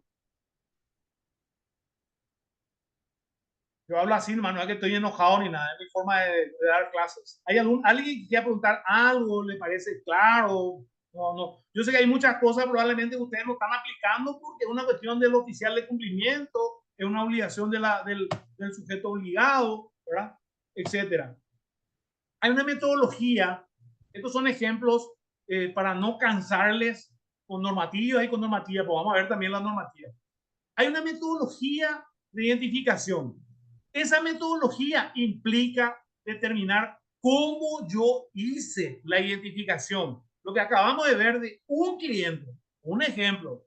Yo hablo así, hermano, no es que estoy enojado ni nada, es mi forma de dar clases. ¿Hay alguien que quiera preguntar algo? ¿Le parece claro? No, no. Yo sé que hay muchas cosas probablemente que ustedes no están aplicando porque es una cuestión del oficial de cumplimiento, es una obligación del sujeto obligado, ¿verdad? Etcétera. Hay una metodología, estos son ejemplos para no cansarles con normativas y con normativas, pues vamos a ver también las normativas. Hay una metodología de identificación. Esa metodología implica determinar cómo yo hice la identificación. Lo que acabamos de ver de un cliente, un ejemplo,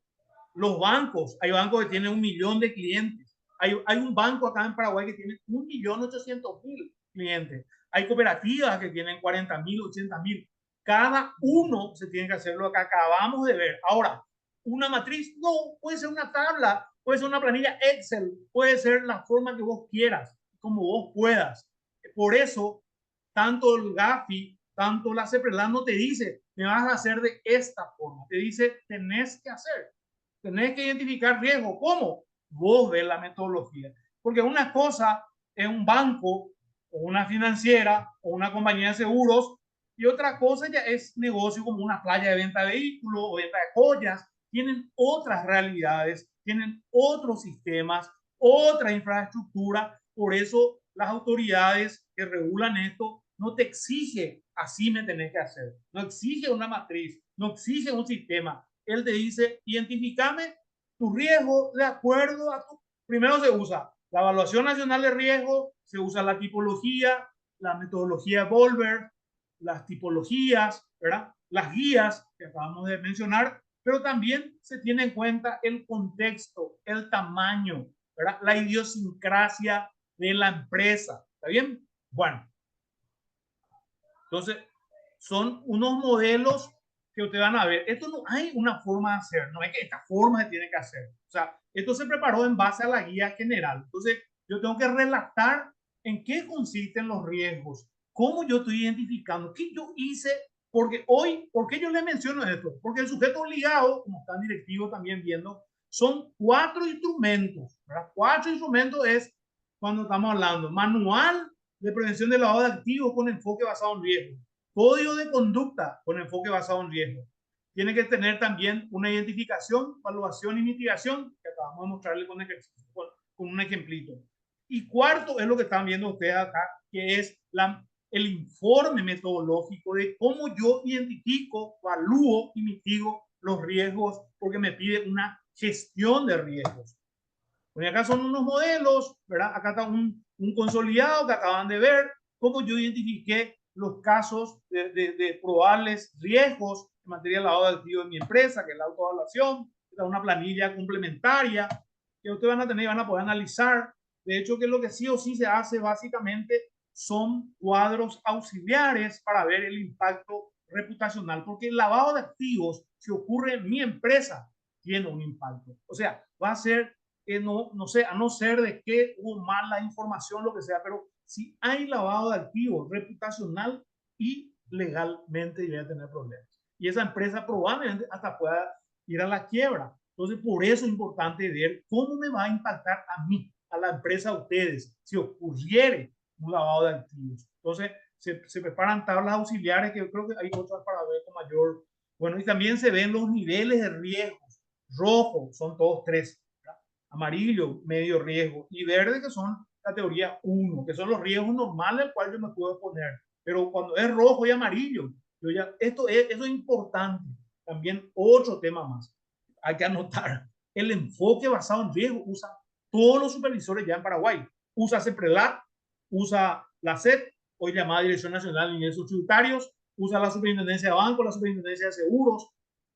los bancos, hay bancos que tienen 1 millón de clientes. Hay un banco acá en Paraguay que tiene 1.800.000 clientes. Hay cooperativas que tienen 40.000, 80.000. Cada uno se tiene que hacer lo que acabamos de ver. Ahora, una matriz, no, puede ser una tabla, puede ser una planilla Excel, puede ser la forma que vos quieras, como vos puedas. Por eso, tanto el GAFI, tanto la CEPRELAN no te dice, me vas a hacer de esta forma, te dice, tenés que hacer. Tenés que identificar riesgo. ¿Cómo? Vos ves la metodología. Porque una cosa es un banco o una financiera o una compañía de seguros y otra cosa ya es negocio como una playa de venta de vehículos o venta de joyas. Tienen otras realidades, tienen otros sistemas, otra infraestructura. Por eso las autoridades que regulan esto no te exige así me tenés que hacer. No exige una matriz, no exige un sistema. Él te dice, identificame tu riesgo de acuerdo a tu... Primero se usa la evaluación nacional de riesgo, se usa la tipología, la metodología Volver, las tipologías, ¿verdad? Las guías que acabamos de mencionar, pero también se tiene en cuenta el contexto, el tamaño, ¿verdad? La idiosincrasia de la empresa. ¿Está bien? Bueno, entonces son unos modelos que ustedes van a ver. Esto no hay una forma de hacer, no es que esta forma se tiene que hacer. O sea, esto se preparó en base a la guía general. Entonces, yo tengo que relatar en qué consisten los riesgos, cómo yo estoy identificando, qué yo hice, porque hoy, ¿por qué yo le menciono esto? Porque el sujeto obligado, como están directivos también viendo, son 4 instrumentos, ¿verdad? 4 instrumentos es cuando estamos hablando, manual de prevención de lavado de activos con enfoque basado en riesgo, código de conducta con enfoque basado en riesgo. Tiene que tener también una identificación, evaluación y mitigación, que acabamos de mostrarle con un ejemplito. Y cuarto es lo que están viendo ustedes acá, que es el informe metodológico de cómo yo identifico, evalúo y mitigo los riesgos, porque me pide una gestión de riesgos. Pues acá son unos modelos, ¿verdad? Acá está un consolidado que acaban de ver, cómo yo identifiqué los casos de probables riesgos en materia de lavado de activos en mi empresa, que es la autoevaluación, está una planilla complementaria que ustedes van a tener y van a poder analizar. De hecho, que lo que sí o sí se hace básicamente son cuadros auxiliares para ver el impacto reputacional, porque el lavado de activos, si ocurre en mi empresa, tiene un impacto. O sea, va a ser que no sé, a no ser de que hubo mala información, lo que sea, pero si hay lavado de activos reputacional y legalmente voy a tener problemas. Y esa empresa probablemente hasta pueda ir a la quiebra. Entonces, por eso es importante ver cómo me va a impactar a mí, a la empresa, a ustedes, si ocurriere un lavado de activos. Entonces, se preparan tablas auxiliares que yo creo que hay otras para ver con mayor. Bueno, y también se ven los niveles de riesgos. Rojo, son todos 3. Amarillo, medio riesgo, y verde, que son categoría 1, que son los riesgos normales al cual yo me puedo poner. Pero cuando es rojo y amarillo, eso es importante. También otro tema más. Hay que anotar, el enfoque basado en riesgo usa todos los supervisores ya en Paraguay. Usa CEPRELAT, usa la SEP, hoy llamada Dirección Nacional de Ingresos Tributarios, usa la Superintendencia de Bancos, la Superintendencia de Seguros,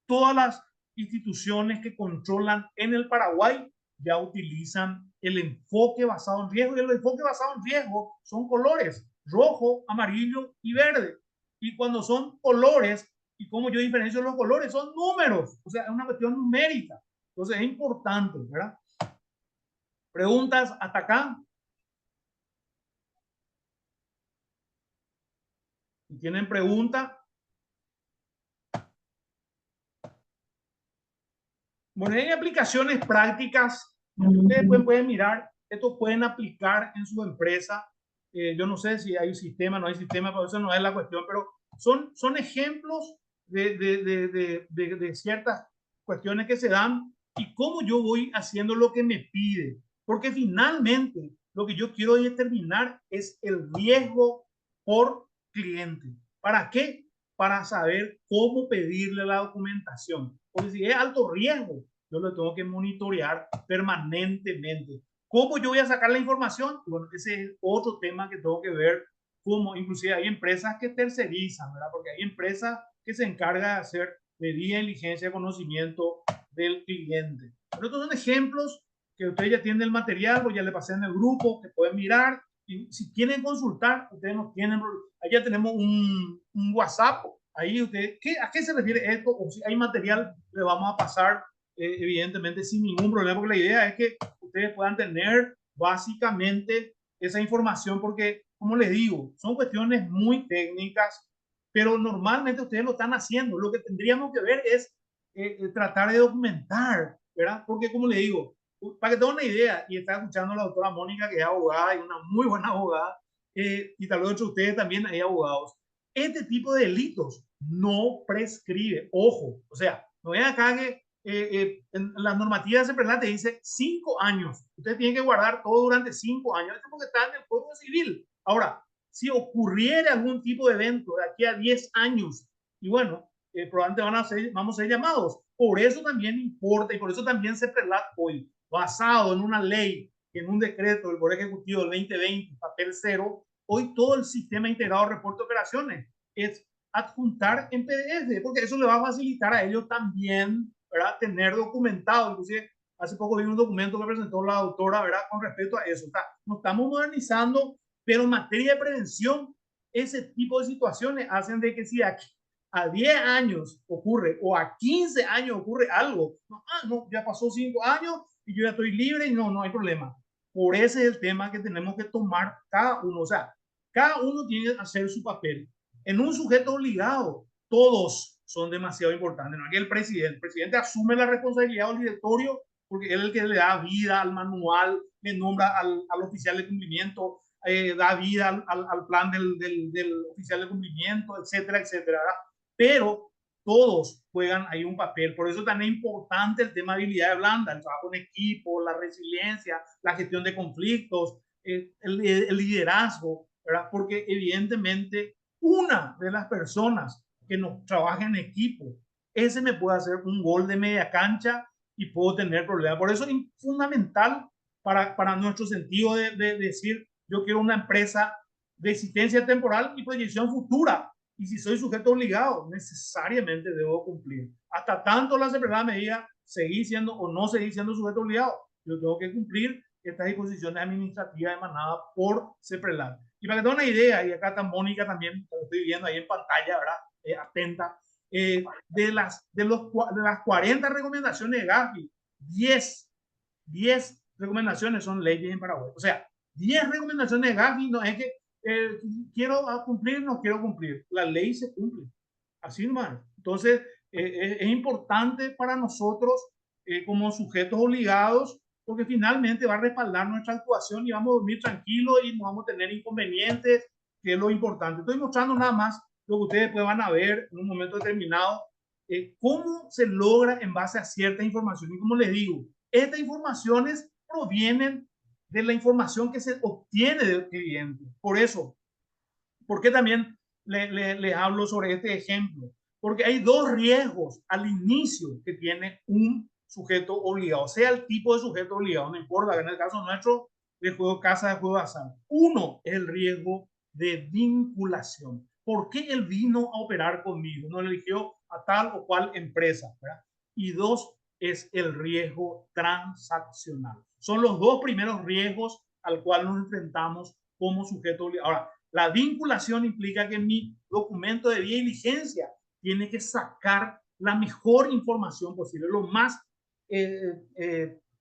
todas las instituciones que controlan en el Paraguay ya utilizan el enfoque basado en riesgo, y el enfoque basado en riesgo son colores, rojo, amarillo y verde. Y cuando son colores, y como yo diferencio los colores, son números, o sea, es una cuestión numérica. Entonces es importante, ¿verdad? ¿Preguntas hasta acá? Si tienen pregunta. Bueno, hay aplicaciones prácticas que ustedes pueden mirar. Esto pueden aplicar en su empresa. Yo no sé si hay un sistema, no hay sistema, pero eso no es la cuestión, pero son ejemplos de ciertas cuestiones que se dan y cómo yo voy haciendo lo que me pide. Porque finalmente lo que yo quiero determinar es el riesgo por cliente. ¿Para qué? Para saber cómo pedirle la documentación. Porque si es alto riesgo, yo lo tengo que monitorear permanentemente. ¿Cómo yo voy a sacar la información? Bueno, ese es otro tema que tengo que ver, como inclusive hay empresas que tercerizan, ¿verdad? Porque hay empresas que se encargan de hacer de diligencia de conocimiento del cliente. Pero estos son ejemplos que ustedes ya tienen el material, o ya le pasé en el grupo, que pueden mirar. Y si quieren consultar, ustedes nos tienen, allá tenemos un WhatsApp, ahí ustedes, ¿a qué se refiere esto? O si hay material, le vamos a pasar, evidentemente, sin ningún problema, porque la idea es que ustedes puedan tener básicamente esa información, porque, como les digo, son cuestiones muy técnicas, pero normalmente ustedes lo están haciendo. Lo que tendríamos que ver es tratar de documentar, ¿verdad? Porque, como le digo, para que tengan una idea, y está escuchando a la doctora Mónica, que es abogada y una muy buena abogada, y tal vez entre ustedes también hay abogados, este tipo de delitos no prescribe. Ojo, o sea, no es acá que en la normativa de CEPRELAT te dice 5 años. Usted tiene que guardar todo durante 5 años. Esto es porque está en el Código Civil. Ahora, si ocurriera algún tipo de evento de aquí a 10 años, y bueno, probablemente vamos a ser llamados. Por eso también importa, y por eso también CEPRELAT hoy, basado en una ley, en un decreto del Poder Ejecutivo del 2020, papel cero, hoy todo el sistema integrado de reporte de operaciones es adjuntar en PDF, porque eso le va a facilitar a ellos también, ¿verdad? Tener documentado. Inclusive, hace poco vi un documento que presentó la doctora, ¿verdad? Con respecto a eso. Nos estamos modernizando, pero en materia de prevención, ese tipo de situaciones hacen de que si aquí a 10 años ocurre o a 15 años ocurre algo, no, ya pasó 5 años y yo ya estoy libre y no hay problema. Por ese es el tema que tenemos que tomar cada uno. O sea, cada uno tiene que hacer su papel. En un sujeto obligado, todos son demasiado importantes. No es que el presidente asume la responsabilidad del directorio porque él es el que le da vida al manual, le nombra al oficial de cumplimiento, da vida al plan del oficial de cumplimiento, etcétera, etcétera. ¿Verdad? Pero todos juegan ahí un papel. Por eso es tan importante el tema de habilidades blandas, el trabajo en equipo, la resiliencia, la gestión de conflictos, el liderazgo, ¿verdad? Porque evidentemente una de las personas que nos trabaja en equipo, ese me puede hacer un gol de media cancha y puedo tener problemas. Por eso es fundamental para nuestro sentido de decir, yo quiero una empresa de existencia temporal y proyección futura. Y si soy sujeto obligado, necesariamente debo cumplir. Hasta tanto la CEPRELAT me diga, seguir siendo o no seguir siendo sujeto obligado, yo tengo que cumplir estas disposiciones administrativas emanadas por CEPRELAT. Y para que tengan una idea, y acá está Mónica también, lo estoy viendo ahí en pantalla, ¿verdad? Atenta. De las 40 recomendaciones de Gafi, 10 recomendaciones son leyes en Paraguay. O sea, 10 recomendaciones de Gafi no es que quiero cumplir, no quiero cumplir. La ley se cumple. Así nomás. Entonces, es importante para nosotros como sujetos obligados, porque finalmente va a respaldar nuestra actuación y vamos a dormir tranquilos y no vamos a tener inconvenientes, que es lo importante. Estoy mostrando nada más lo que ustedes después van a ver en un momento determinado, cómo se logra en base a cierta información. Y como les digo, estas informaciones provienen de la información que se obtiene del cliente. Por eso, ¿por qué también le hablo sobre este ejemplo? Porque hay dos riesgos al inicio que tiene un sujeto obligado, sea el tipo de sujeto obligado, no importa, en el caso nuestro, de juego casa, de juego de azar. Uno es el riesgo de vinculación. ¿Por qué él vino a operar conmigo? No eligió a tal o cual empresa, ¿verdad? Y dos, es el riesgo transaccional. Son los dos primeros riesgos al cual nos enfrentamos como sujeto obligado. Ahora, la vinculación implica que mi documento de diligencia tiene que sacar la mejor información posible, lo más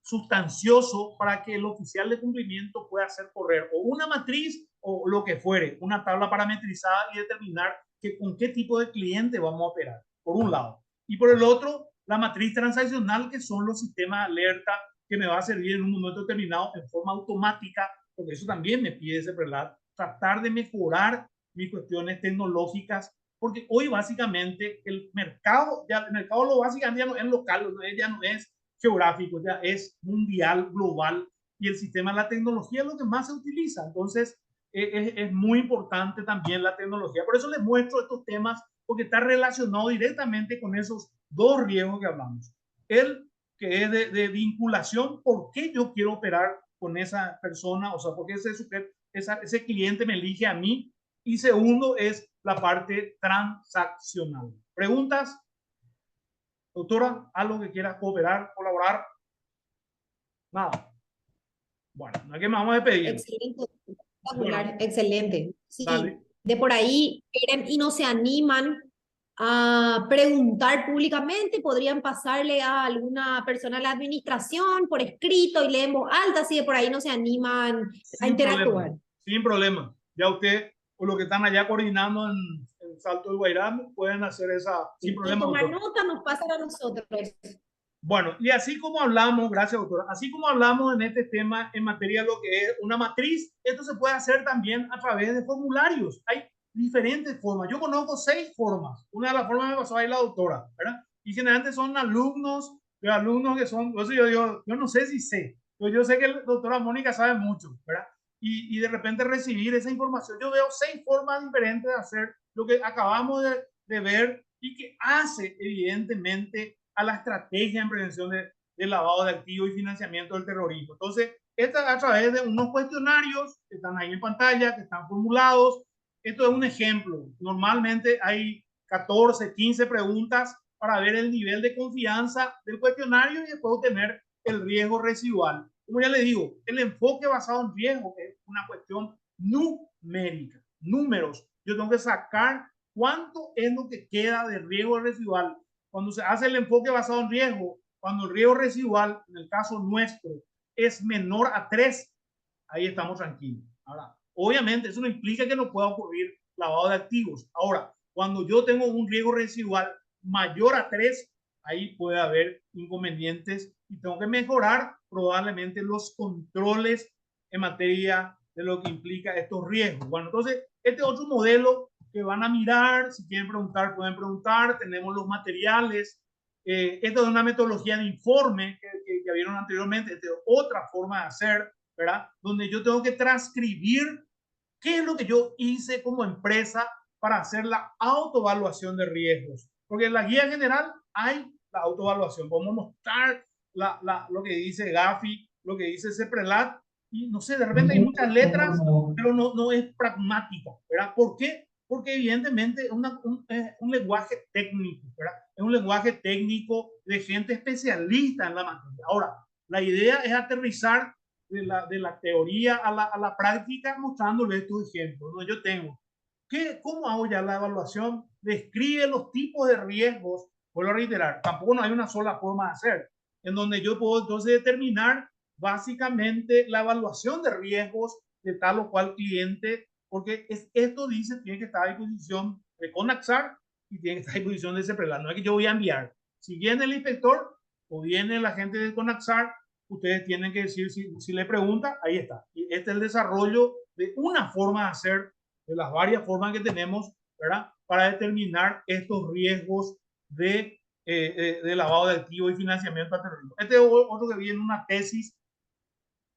sustancioso para que el oficial de cumplimiento pueda hacer correr o una matriz o lo que fuere, una tabla parametrizada y determinar con qué tipo de cliente vamos a operar, por un lado. Y por el otro, la matriz transaccional, que son los sistemas de alerta que me va a servir en un momento determinado en forma automática, porque eso también me pide ese CEPRELAT, tratar de mejorar mis cuestiones tecnológicas, porque hoy básicamente el mercado lo básicamente ya no es local, ya no es geográfico, ya es mundial, global, y el sistema de la tecnología es lo que más se utiliza. Entonces, es muy importante también la tecnología. Por eso les muestro estos temas, porque está relacionado directamente con esos dos riesgos que hablamos. El que es de vinculación, ¿por qué yo quiero operar con esa persona? O sea, ¿por qué ese cliente me elige a mí? Y segundo es la parte transaccional. ¿Preguntas? Doctora, ¿algo que quiera cooperar, colaborar? Nada. Bueno, no es que me vamos a despedir. Excelente, Bueno, espectacular, excelente. dale. Sí, de por ahí quieren y no se animan a preguntar públicamente, podrían pasarle a alguna persona de la administración por escrito y leen voz alta, si de por ahí no se animan a Sin problema, interactuar. sin problema. Ya usted o los que están allá coordinando en Salto del Guairán pueden hacer esa sin Y problema, tomar doctor. nota nos pasa a nosotros. Bueno, y así como hablamos, gracias doctora, así como hablamos en este tema en materia de lo que es una matriz, esto se puede hacer también a través de formularios. Hay diferentes formas. Yo conozco 6 formas. Una de las formas me pasó ahí la doctora, ¿verdad? Y generalmente son alumnos, de alumnos que son, entonces yo digo, yo no sé si sé, pero yo sé que la doctora Mónica sabe mucho, ¿verdad? Y de repente recibir esa información. Yo veo 6 formas diferentes de hacer lo que acabamos de ver y que hace evidentemente a la estrategia en prevención de lavado de activos y financiamiento del terrorismo. Entonces, esta a través de unos cuestionarios que están ahí en pantalla, que están formulados. Esto es un ejemplo. Normalmente hay 14, 15 preguntas para ver el nivel de confianza del cuestionario y después obtener el riesgo residual. Como ya le digo, el enfoque basado en riesgo es una cuestión numérica, números. Yo tengo que sacar cuánto es lo que queda de riesgo residual. Cuando se hace el enfoque basado en riesgo, cuando el riesgo residual, en el caso nuestro, es menor a 3, ahí estamos tranquilos. Ahora, obviamente, eso no implica que no pueda ocurrir lavado de activos. Ahora, cuando yo tengo un riesgo residual mayor a 3, ahí puede haber inconvenientes y tengo que mejorar probablemente los controles en materia de lo que implica estos riesgos. Bueno, entonces, este otro modelo que van a mirar, si quieren preguntar, pueden preguntar, tenemos los materiales. Esto es una metodología de informe que vieron anteriormente, esta es otra forma de hacer, ¿verdad? Donde yo tengo que transcribir qué es lo que yo hice como empresa para hacer la autoevaluación de riesgos. Porque en la guía general hay la autoevaluación. Vamos a mostrar lo que dice Gafi, lo que dice CEPRELAT, y no sé, de repente hay muchas letras, pero no es pragmática, ¿verdad? ¿Por qué? Porque evidentemente es un lenguaje técnico, ¿verdad? Es un lenguaje técnico de gente especialista en la materia. Ahora, la idea es aterrizar de la teoría a la práctica mostrándoles estos ejemplos. ¿No? Yo tengo, ¿cómo hago ya la evaluación? Describe los tipos de riesgos, vuelvo a reiterar, tampoco no hay una sola forma de hacer, en donde yo puedo entonces determinar básicamente la evaluación de riesgos de tal o cual cliente, porque esto dice, tiene que estar a disposición de Conaxar y tiene que estar a disposición de CEPRELAT. No es que yo voy a enviar. Si viene el inspector o viene la gente de Conaxar, ustedes tienen que decir, si le pregunta, ahí está. Y este es el desarrollo de una forma de hacer, de las varias formas que tenemos, ¿verdad? Para determinar estos riesgos de lavado de activos y financiamiento al terrorismo. Este es otro que viene en una tesis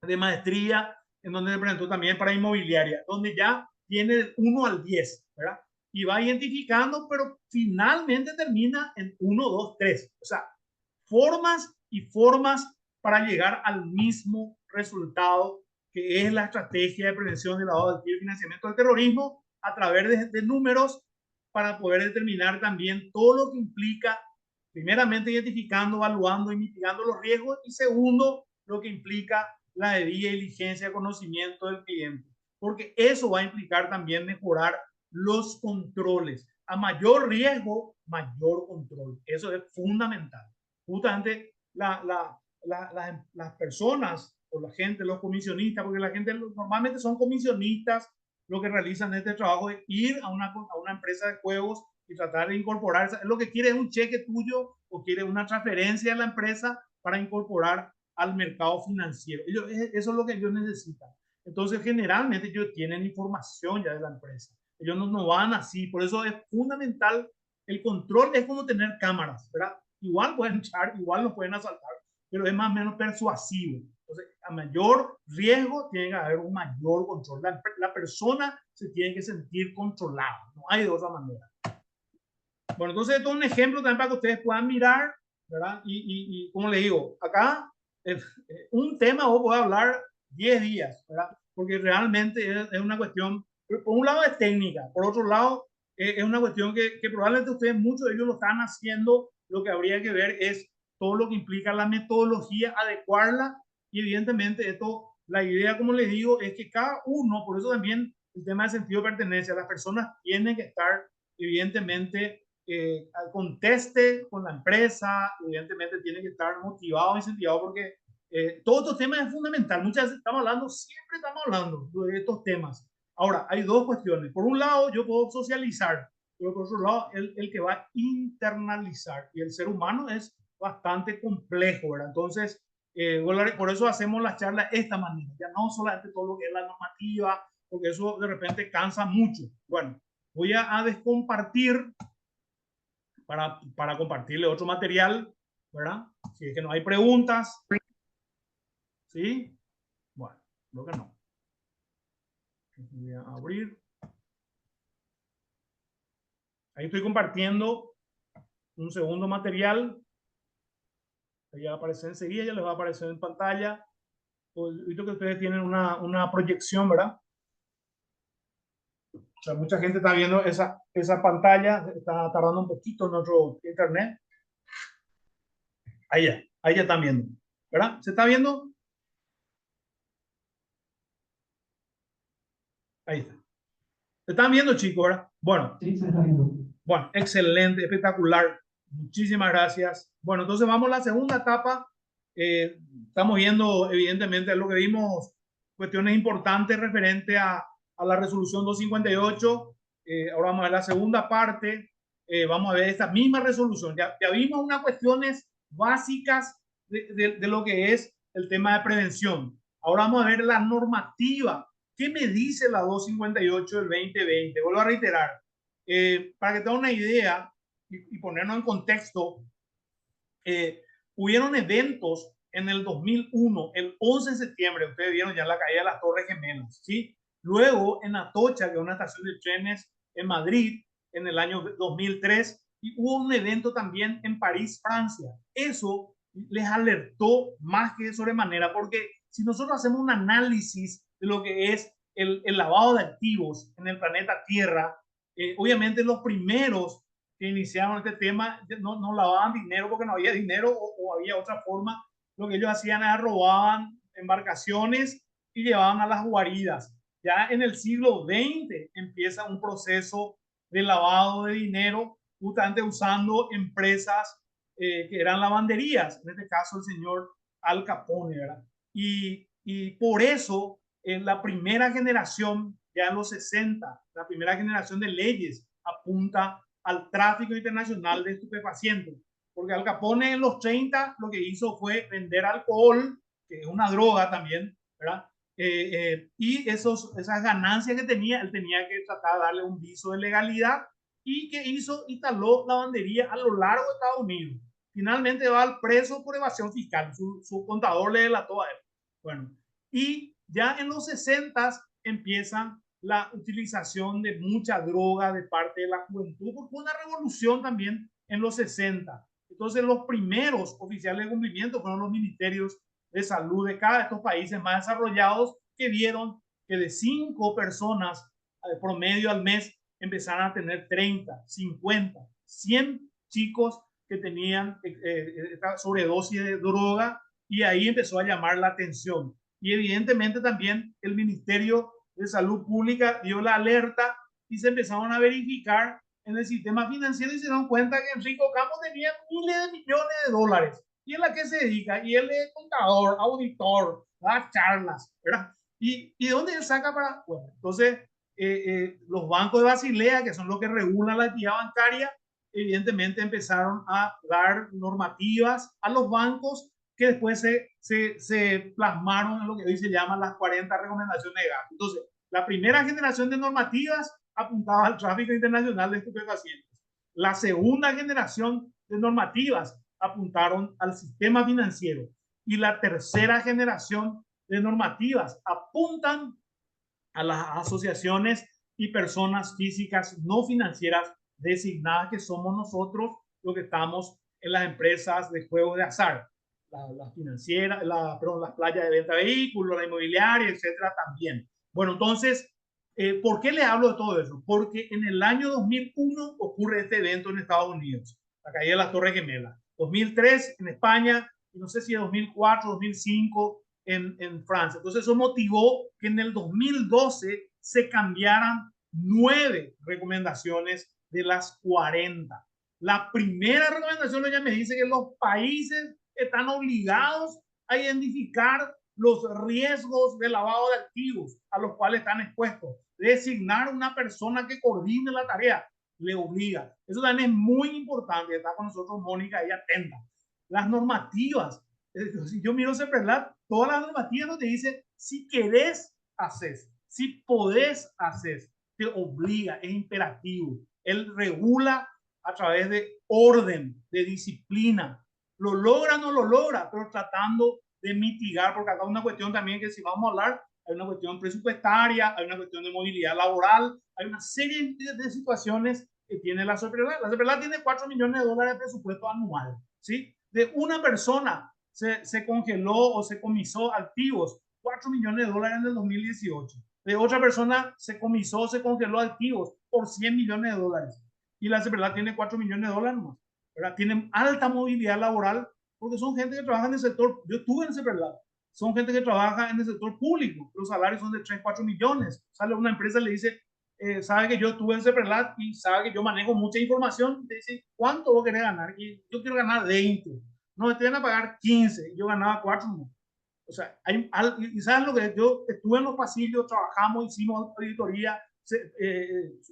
de maestría en donde se presentó también para inmobiliaria, donde ya tiene del 1 al 10, ¿verdad? Y va identificando, pero finalmente termina en 1, 2, 3. O sea, formas y formas para llegar al mismo resultado, que es la estrategia de prevención del lavado de activos y financiamiento del terrorismo a través de números para poder determinar también todo lo que implica, primeramente identificando, evaluando y mitigando los riesgos y segundo, lo que implica la debida diligencia, conocimiento del cliente, porque eso va a implicar también mejorar los controles. A mayor riesgo, mayor control. Eso es fundamental. Justamente las personas o la gente, los comisionistas, porque la gente normalmente son comisionistas, lo que realizan este trabajo es ir a una empresa de juegos y tratar de incorporar. Lo que quiere es un cheque tuyo o quiere una transferencia de la empresa para incorporar al mercado financiero. Eso es lo que ellos necesitan. Entonces, generalmente ellos tienen información ya de la empresa. Ellos no van así. Por eso es fundamental el control. Es como tener cámaras, ¿verdad? Igual pueden echar, igual nos pueden asaltar, pero es más o menos persuasivo. Entonces, a mayor riesgo tiene que haber un mayor control. La persona se tiene que sentir controlada. No hay de otra manera. Bueno, entonces esto es un ejemplo también para que ustedes puedan mirar, ¿verdad? Y como les digo, acá un tema vos podés hablar 10 días, ¿verdad? Porque realmente es una cuestión, por un lado es técnica, por otro lado es una cuestión que probablemente ustedes, muchos de ellos lo están haciendo. Lo que habría que ver es todo lo que implica la metodología, adecuarla, y evidentemente esto, la idea, como les digo, es que cada uno, por eso también el tema de sentido de pertenencia, las personas tienen que estar evidentemente conteste con la empresa, evidentemente tiene que estar motivado, incentivado, porque todos estos temas es fundamental. Muchas veces estamos hablando, siempre estamos hablando de estos temas. Ahora, hay dos cuestiones. Por un lado, yo puedo socializar, pero por otro lado, el que va a internalizar. Y el ser humano es bastante complejo, ¿verdad? Entonces, por eso hacemos las charlas de esta manera. Ya no solamente todo lo que es la normativa, porque eso de repente cansa mucho. Bueno, voy a descompartir para compartirle otro material, ¿verdad? Si es que no hay preguntas, ¿sí? Bueno, creo que no. Voy a abrir. Ahí estoy compartiendo un segundo material. Ahí va a aparecer enseguida, ya les va a aparecer en pantalla. Visto que ustedes tienen una proyección, ¿verdad? O sea, mucha gente está viendo esa pantalla, está tardando un poquito en nuestro internet. Ahí ya están viendo, ¿verdad? ¿Se está viendo? Ahí está. ¿Se están viendo, chicos, verdad? Bueno. Sí, se está viendo. Bueno, excelente, espectacular. Muchísimas gracias. Bueno, entonces vamos a la segunda etapa. Estamos viendo, evidentemente, lo que vimos, cuestiones importantes referente a la resolución 258. Ahora vamos a ver la segunda parte. Vamos a ver esta misma resolución. Ya vimos unas cuestiones básicas de lo que es el tema de prevención. Ahora vamos a ver la normativa. ¿Qué me dice la 258 del 2020? Vuelvo a reiterar. Para que tengan una idea y ponernos en contexto, hubieron eventos en el 2001, el 11 de septiembre, ustedes vieron ya la caída de las Torres Gemelas, ¿sí? Luego en Atocha, que es una estación de trenes en Madrid, en el año 2003, y hubo un evento también en París, Francia. Eso les alertó más que de sobremanera, porque si nosotros hacemos un análisis de lo que es el lavado de activos en el planeta Tierra, obviamente los primeros que iniciaron este tema no lavaban dinero porque no había dinero o había otra forma. Lo que ellos hacían era robaban embarcaciones y llevaban a las guaridas. Ya en el siglo XX empieza un proceso de lavado de dinero, justamente usando empresas que eran lavanderías, en este caso el señor Al Capone, ¿verdad? Y por eso en la primera generación, ya en los 60, la primera generación de leyes apunta al tráfico internacional de estupefacientes. Porque Al Capone en los 30 lo que hizo fue vender alcohol, que es una droga también, ¿verdad? Y esas ganancias que tenía, él tenía que tratar de darle un viso de legalidad. ¿Y que hizo? Instaló lavandería a lo largo de Estados Unidos. Finalmente va al preso por evasión fiscal. Su contador le delató a él. Bueno, y ya en los 60 empiezan la utilización de mucha droga de parte de la juventud, porque fue una revolución también en los 60. Entonces, los primeros oficiales de cumplimiento fueron los ministerios de salud de cada de estos países más desarrollados, que vieron que de 5 personas promedio al mes empezaron a tener 30, 50, 100 chicos que tenían sobredosis de droga, y ahí empezó a llamar la atención. Y evidentemente también el Ministerio de Salud Pública dio la alerta y se empezaron a verificar en el sistema financiero y se dieron cuenta que Enrico Campos tenía miles de millones de dólares. ¿Y en la que se dedica? Y él es contador, auditor, da charlas, ¿verdad? ¿Y de dónde él saca para...? Bueno, entonces, los bancos de Basilea, que son los que regulan la actividad bancaria, evidentemente empezaron a dar normativas a los bancos que después se plasmaron en lo que hoy se llaman las 40 recomendaciones de gasto. Entonces, la primera generación de normativas apuntaba al tráfico internacional de estupefacientes. La segunda generación de normativas apuntaron al sistema financiero. Y la tercera generación de normativas apuntan a las asociaciones y personas físicas no financieras designadas, que somos nosotros los que estamos en las empresas de juegos de azar, la financiera, las playas de venta de vehículos, la inmobiliaria, etcétera, también. Bueno, entonces, ¿por qué le hablo de todo eso? Porque en el año 2001 ocurre este evento en Estados Unidos, la caída de las Torres Gemelas. 2003 en España, y no sé si en 2004, 2005 en Francia. Entonces eso motivó que en el 2012 se cambiaran 9 recomendaciones de las 40. La primera recomendación ya me dice que los países están obligados a identificar los riesgos de lavado de activos a los cuales están expuestos. Designar una persona que coordine la tarea le obliga. Eso también es muy importante. Está con nosotros Mónica, ella atenta. Las normativas. Si yo miro CEPRELAT, todas las normativas no te dice si querés, haces, si podés, haces, te obliga, es imperativo. Él regula a través de orden, de disciplina. Lo logra o no lo logra, pero tratando de mitigar, porque acá hay una cuestión también que si vamos a hablar, hay una cuestión presupuestaria, hay una cuestión de movilidad laboral, hay una serie de situaciones que tiene la CEPRELAT. La CEPRELAT tiene $4 millones de presupuesto anual, ¿sí? De una persona se congeló o se comisó activos, $4 millones en el 2018. De otra persona se comisó, se congeló activos por $100 millones. Y la CEPRELAT tiene $4 millones más. ¿Verdad? Tienen alta movilidad laboral porque son gente que trabaja en el sector. Yo estuve en CEPRELAT. Son gente que trabaja en el sector público. Los salarios son de 3, 4 millones. Sale una empresa y le dice, sabe que yo estuve en CEPRELAT y sabe que yo manejo mucha información. Te dice, ¿cuánto vos querés ganar? Y yo quiero ganar 20. No, te van a pagar 15. Yo ganaba 4. O sea, y sabes lo que yo estuve en los pasillos, trabajamos, hicimos auditoría,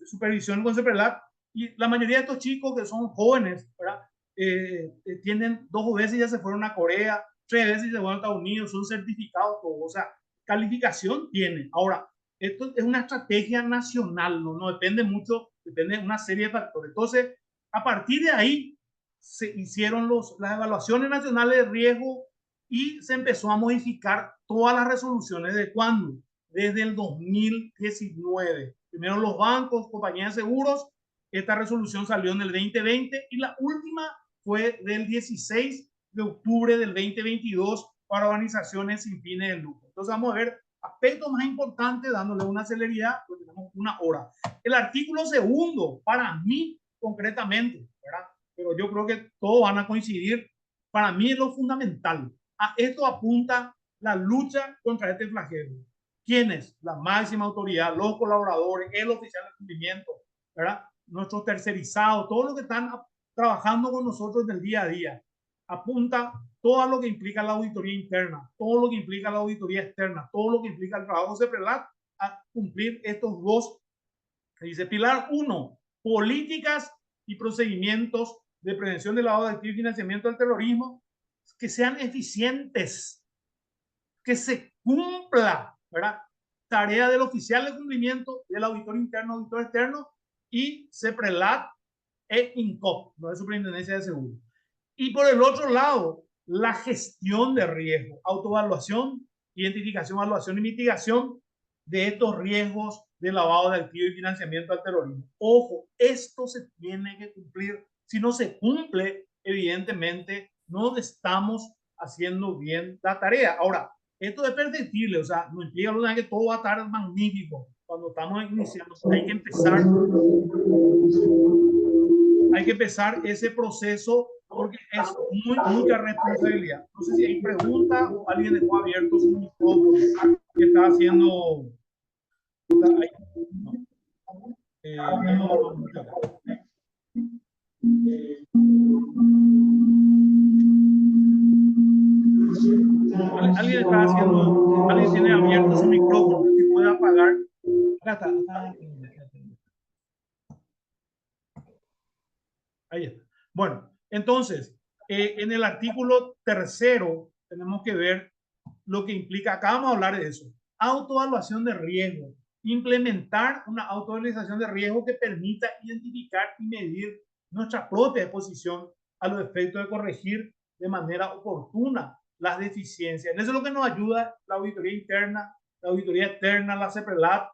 supervisión con CEPRELAT, y la mayoría de estos chicos que son jóvenes, ¿verdad? Tienen 2 veces y ya se fueron a Corea, 3 veces y se fueron a Estados Unidos, son certificados, todo, o sea, calificación tienen. Ahora, esto es una estrategia nacional, no depende mucho, depende de una serie de factores. Entonces, a partir de ahí, se hicieron las evaluaciones nacionales de riesgo y se empezó a modificar todas las resoluciones. ¿De cuándo? Desde el 2019. Primero los bancos, compañías de seguros. Esta resolución salió en el 2020 y la última fue del 16 de octubre del 2022 para organizaciones sin fines de lucro. Entonces vamos a ver aspectos más importantes dándole una celeridad, porque tenemos 1 hora. El artículo segundo, para mí concretamente, ¿verdad? Pero yo creo que todos van a coincidir, para mí es lo fundamental. A esto apunta la lucha contra este flagelo. ¿Quiénes? La máxima autoridad, los colaboradores, el oficial de cumplimiento, ¿verdad? Nuestros tercerizados, todos los que están trabajando con nosotros en el día a día. Apunta todo lo que implica la auditoría interna, todo lo que implica la auditoría externa, todo lo que implica el trabajo de CEPRELAT a cumplir estos 2. Dice pilar 1, políticas y procedimientos de prevención del lavado de activos y financiamiento del terrorismo que sean eficientes, que se cumpla, ¿verdad? Tarea del oficial de cumplimiento, del auditor interno, auditor externo y CEPRELAT e INCOP, no es Superintendencia de Seguros. Y por el otro lado, la gestión de riesgo, autoevaluación, identificación, evaluación y mitigación de estos riesgos de lavado de activos y financiamiento al terrorismo. Ojo, esto se tiene que cumplir. Si no se cumple, evidentemente no estamos haciendo bien la tarea. Ahora, esto es perfectible, o sea, no implica que todo va a estar magnífico cuando estamos iniciando. Hay que empezar ese proceso porque es mucha responsabilidad. No sé si hay preguntas o alguien dejó abierto su micrófono que está haciendo. Alguien está haciendo, alguien tiene abierto su micrófono que puede apagar. Acá está. Ahí está. Bueno, entonces, en el artículo 3 tenemos que ver lo que implica, acá vamos a hablar de eso, autoevaluación de riesgo implementar una autorrealización de riesgo que permita identificar y medir nuestra propia exposición a los efectos de corregir de manera oportuna las deficiencias. En eso es lo que nos ayuda la auditoría interna, la auditoría externa, la CEPRELAT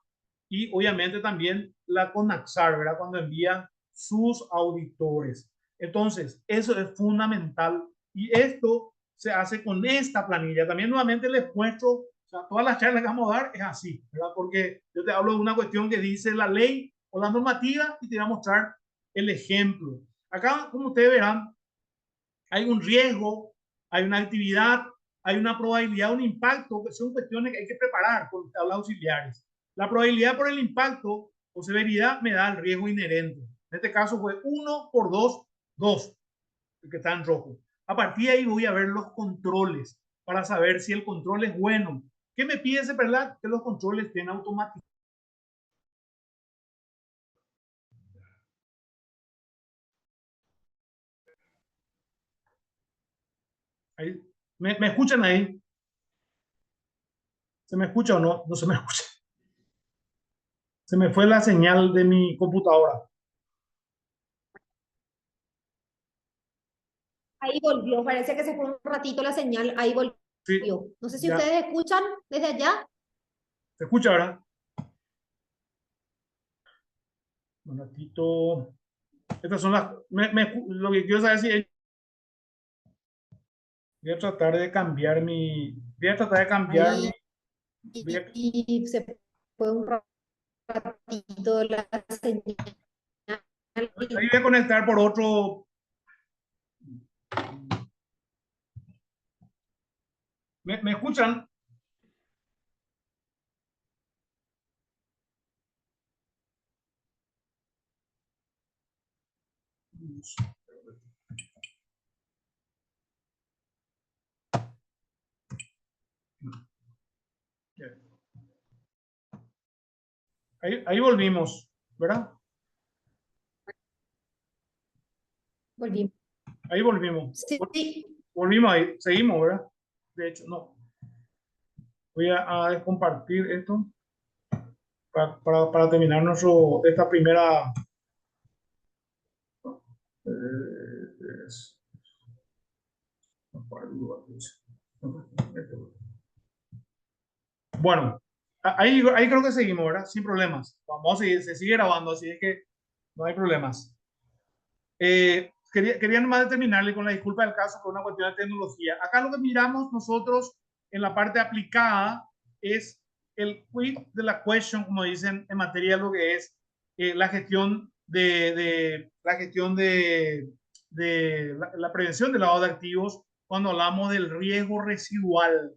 y obviamente también la CONAXAR, ¿verdad? Cuando envían sus auditores. Entonces, eso es fundamental y esto se hace con esta planilla. También nuevamente les muestro, o sea, todas las charlas que vamos a dar es así, ¿verdad? Porque yo te hablo de una cuestión que dice la ley o la normativa y te voy a mostrar el ejemplo. Acá, como ustedes verán, hay un riesgo, hay una actividad, hay una probabilidad, un impacto, que son cuestiones que hay que preparar con tablas auxiliares. La probabilidad por el impacto o severidad me da el riesgo inherente. En este caso fue 1 por 2, 2, el que está en rojo. A partir de ahí voy a ver los controles para saber si el control es bueno. ¿Qué me pide ese PERLAT? Que los controles estén automatizados. Ahí. ¿Me escuchan ahí? ¿Se me escucha o no? No se me escucha. Se me fue la señal de mi computadora. Ahí volvió, parece que se fue un ratito la señal, ahí volvió. Sí, No sé si ya. ustedes escuchan desde allá. ¿Se escucha, verdad? Un ratito. Estas son las... lo que quiero saber si voy a tratar de cambiar mi... Voy a tratar de cambiar mi... Ahí y se fue un ratito la señal. Ahí voy a conectar por otro... ¿Me escuchan? Ahí volvimos, ¿verdad? Volvimos. Ahí volvimos. Sí. Volvimos ahí. Seguimos, ¿verdad? De hecho, no. Voy a compartir esto para terminar esta primera... Bueno, ahí creo que seguimos, ¿verdad? Sin problemas. Vamos a seguir, se sigue grabando, así es que no hay problemas. Quería nomás terminarle con la disculpa del caso por una cuestión de tecnología. Acá lo que miramos nosotros en la parte aplicada es el quid de la question, como dicen en materia de lo que es la gestión la prevención del lavado de activos cuando hablamos del riesgo residual.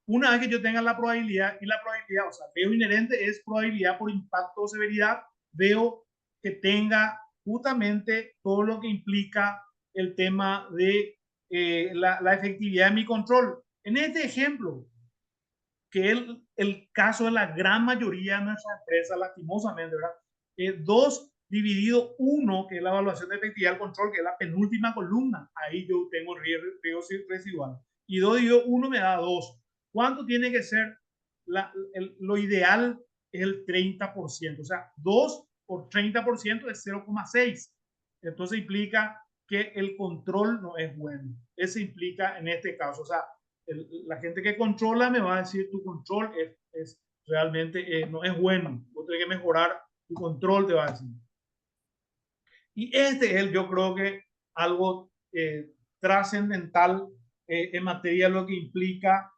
Una vez que yo tenga la probabilidad, y la probabilidad, o sea, veo inherente es probabilidad por impacto o severidad, veo que tenga justamente todo lo que implica el tema de la efectividad de mi control. En este ejemplo, que es el caso de la gran mayoría de nuestras empresas, lastimosamente, ¿verdad? 2 dividido 1, que es la evaluación de efectividad del control, que es la penúltima columna, ahí yo tengo riesgo residual. Y 2 dividido 1 me da 2. ¿Cuánto tiene que ser? Lo ideal es el 30%, o sea, 2 por 30% es 0,6. Entonces implica que el control no es bueno. Eso implica en este caso, o sea, la gente que controla me va a decir tu control es realmente no es bueno, vos tenés que mejorar tu control, te va a decir. Y este es, yo creo que algo trascendental en materia de lo que implica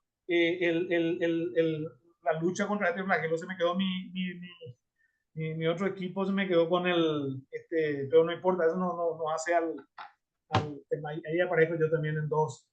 la lucha contra este flagelo. Se me quedó mi otro equipo, se me quedó con pero no importa, eso no hace al tema. Ahí aparezco yo también en 2.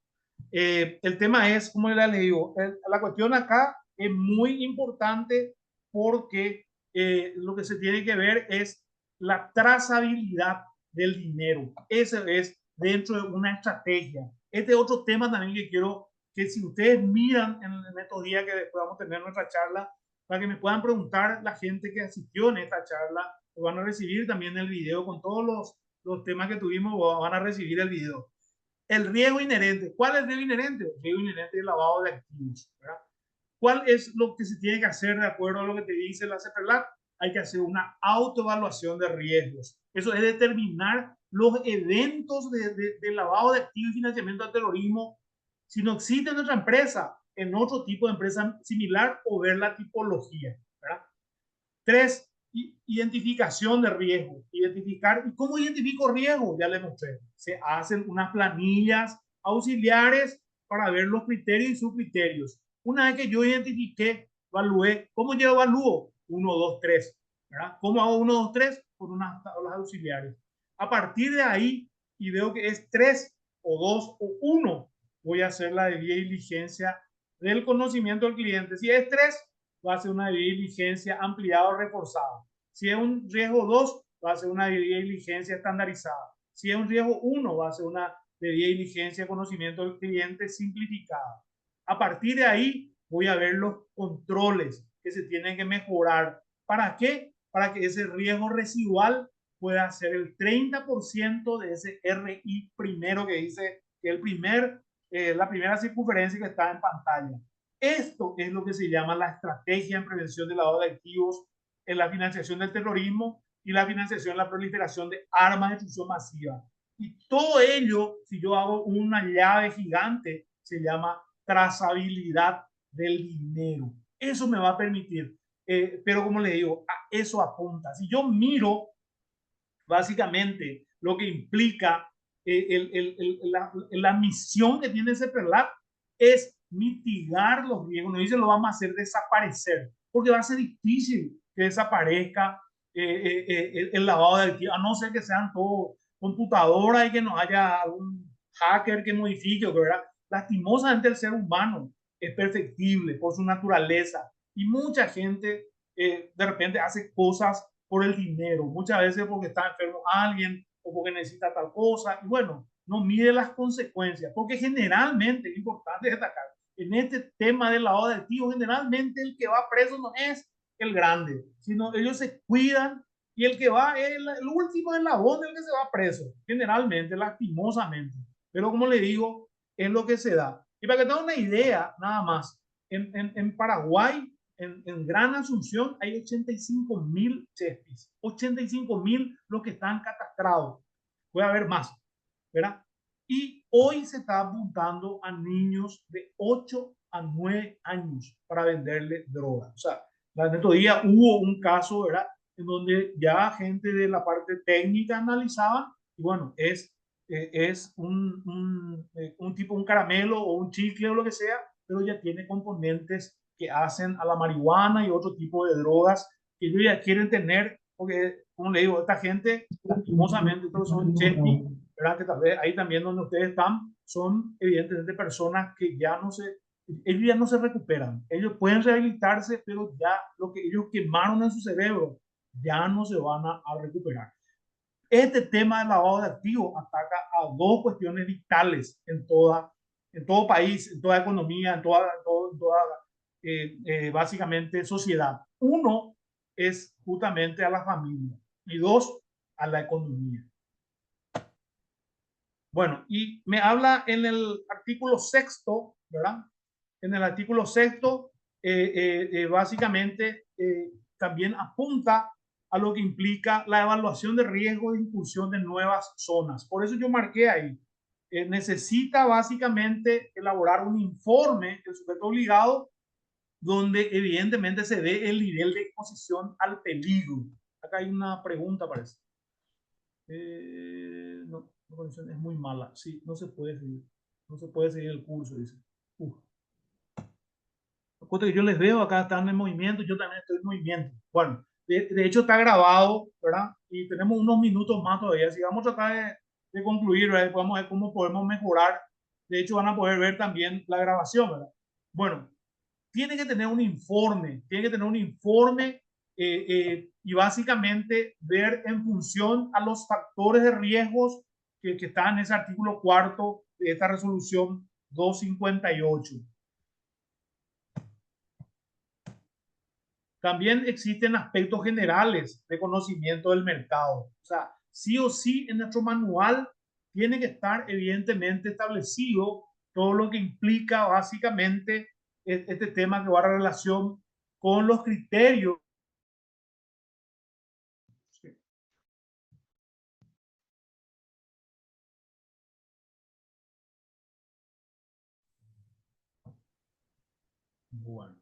El tema es, como les digo, la cuestión acá es muy importante porque lo que se tiene que ver es la trazabilidad del dinero. Ese es dentro de una estrategia. Este otro tema también que quiero que si ustedes miran en estos días que después vamos a tener nuestra charla, para que me puedan preguntar la gente que asistió en esta charla, van a recibir también el video con todos los temas que tuvimos, van a recibir el video. El riesgo inherente. ¿Cuál es el riesgo inherente? El riesgo inherente es el lavado de activos, ¿verdad? ¿Cuál es lo que se tiene que hacer de acuerdo a lo que te dice la CEPRLAT? Hay que hacer una autoevaluación de riesgos. Eso es determinar los eventos de lavado de activos y financiamiento al terrorismo. Si no existe en nuestra empresa, en otro tipo de empresa similar, o ver la tipología, ¿verdad? 3, identificación de riesgo. Identificar. ¿Y cómo identifico riesgo? Ya les mostré. Se hacen unas planillas auxiliares para ver los criterios y subcriterios. Una vez que yo identifiqué, evalué, ¿cómo yo evalúo? 1, 2, 3. ¿Verdad? ¿Cómo hago 1, 2, 3? Con unas tablas auxiliares. A partir de ahí, y veo que es 3 o 2 o 1, voy a hacer la debida diligencia del conocimiento del cliente. Si es 3, va a ser una debida diligencia ampliada o reforzada. Si es un riesgo 2, va a ser una debida diligencia estandarizada. Si es un riesgo 1, va a ser una debida diligencia conocimiento del cliente simplificada. A partir de ahí voy a ver los controles que se tienen que mejorar. ¿Para qué? Para que ese riesgo residual pueda ser el 30% de ese RI primero que dice que la primera circunferencia que está en pantalla. Esto es lo que se llama la estrategia en prevención del lavado de activos, en la financiación del terrorismo y la financiación de la proliferación de armas de destrucción masiva. Y todo ello, si yo hago una llave gigante, se llama trazabilidad del dinero. Eso me va a permitir, pero como le digo, a eso apunta. Si yo miro básicamente lo que implica la misión que tiene ese PERLAB es mitigar los riesgos. No dice lo vamos a hacer desaparecer, porque va a ser difícil que desaparezca el lavado de activos, a no ser que sean todo computadoras y que no haya algún hacker que modifique, ¿verdad? Lastimosamente el ser humano es perfectible por su naturaleza y mucha gente de repente hace cosas por el dinero, muchas veces porque está enfermo alguien o porque necesita tal cosa, y bueno, no mide las consecuencias, porque generalmente, es importante destacar, en este tema del lavado de activos, generalmente el que va preso no es el grande, sino ellos se cuidan y el que va es el último eslabón del que se va preso, generalmente, lastimosamente. Pero como le digo, es lo que se da. Y para que tengan una idea, nada más, en Paraguay en Gran Asunción hay 85.000 chespis, 85.000 los que están catastrados. Puede haber más, ¿verdad? Y hoy se está apuntando a niños de 8 a 9 años para venderle droga. O sea, en estos días hubo un caso, ¿verdad? En donde ya gente de la parte técnica analizaba, y bueno, es un tipo, un caramelo o un chicle o lo que sea, pero ya tiene componentes que hacen a la marihuana y otro tipo de drogas que ellos ya quieren tener, porque, como le digo, esta gente, lastimosamente, todos son chepi, ¿verdad? Que tal vez ahí también donde ustedes están, son evidentemente personas que ya no se, ellos ya no se recuperan. Ellos pueden rehabilitarse, pero ya lo que ellos quemaron en su cerebro ya no se van a recuperar. Este tema del lavado de activos ataca a dos cuestiones vitales en todo país, en toda economía, en toda básicamente sociedad. Uno es justamente a la familia y dos, a la economía. Bueno, y me habla en el artículo sexto, ¿verdad? En el artículo sexto, básicamente también apunta a lo que implica la evaluación de riesgo de incursión de nuevas zonas. Por eso yo marqué ahí. Necesita básicamente elaborar un informe, el sujeto obligado, donde evidentemente se ve el nivel de exposición al peligro. Acá hay una pregunta, parece. No, la conexión es muy mala. Sí, no se puede seguir. No se puede seguir el curso, dice. Que yo les veo acá, están en movimiento, yo también estoy en movimiento. Bueno, de hecho está grabado, ¿verdad? Y tenemos unos minutos más todavía, así vamos a tratar de concluir, ¿verdad? Vamos a ver cómo podemos mejorar. De hecho, van a poder ver también la grabación, ¿verdad? Bueno, tiene que tener un informe, y básicamente ver en función a los factores de riesgos que están en ese artículo cuarto de esta resolución 258. También existen aspectos generales de conocimiento del mercado. O sea, sí o sí en nuestro manual tiene que estar evidentemente establecido todo lo que implica básicamente este tema que guarda relación con los criterios. Bueno.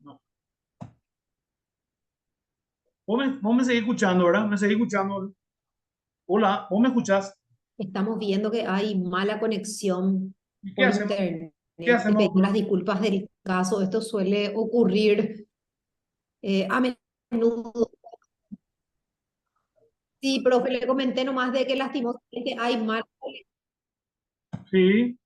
No. Vos me seguís escuchando, ¿verdad? Me seguís escuchando. Hola, ¿vos me escuchás? Estamos viendo que hay mala conexión ¿Y qué por hacemos? internet. ¿Qué Te hacemos? pedimos las disculpas del caso. Esto suele ocurrir a menudo. Sí, profe, le comenté nomás de que lastimosamente hay mala. Sí.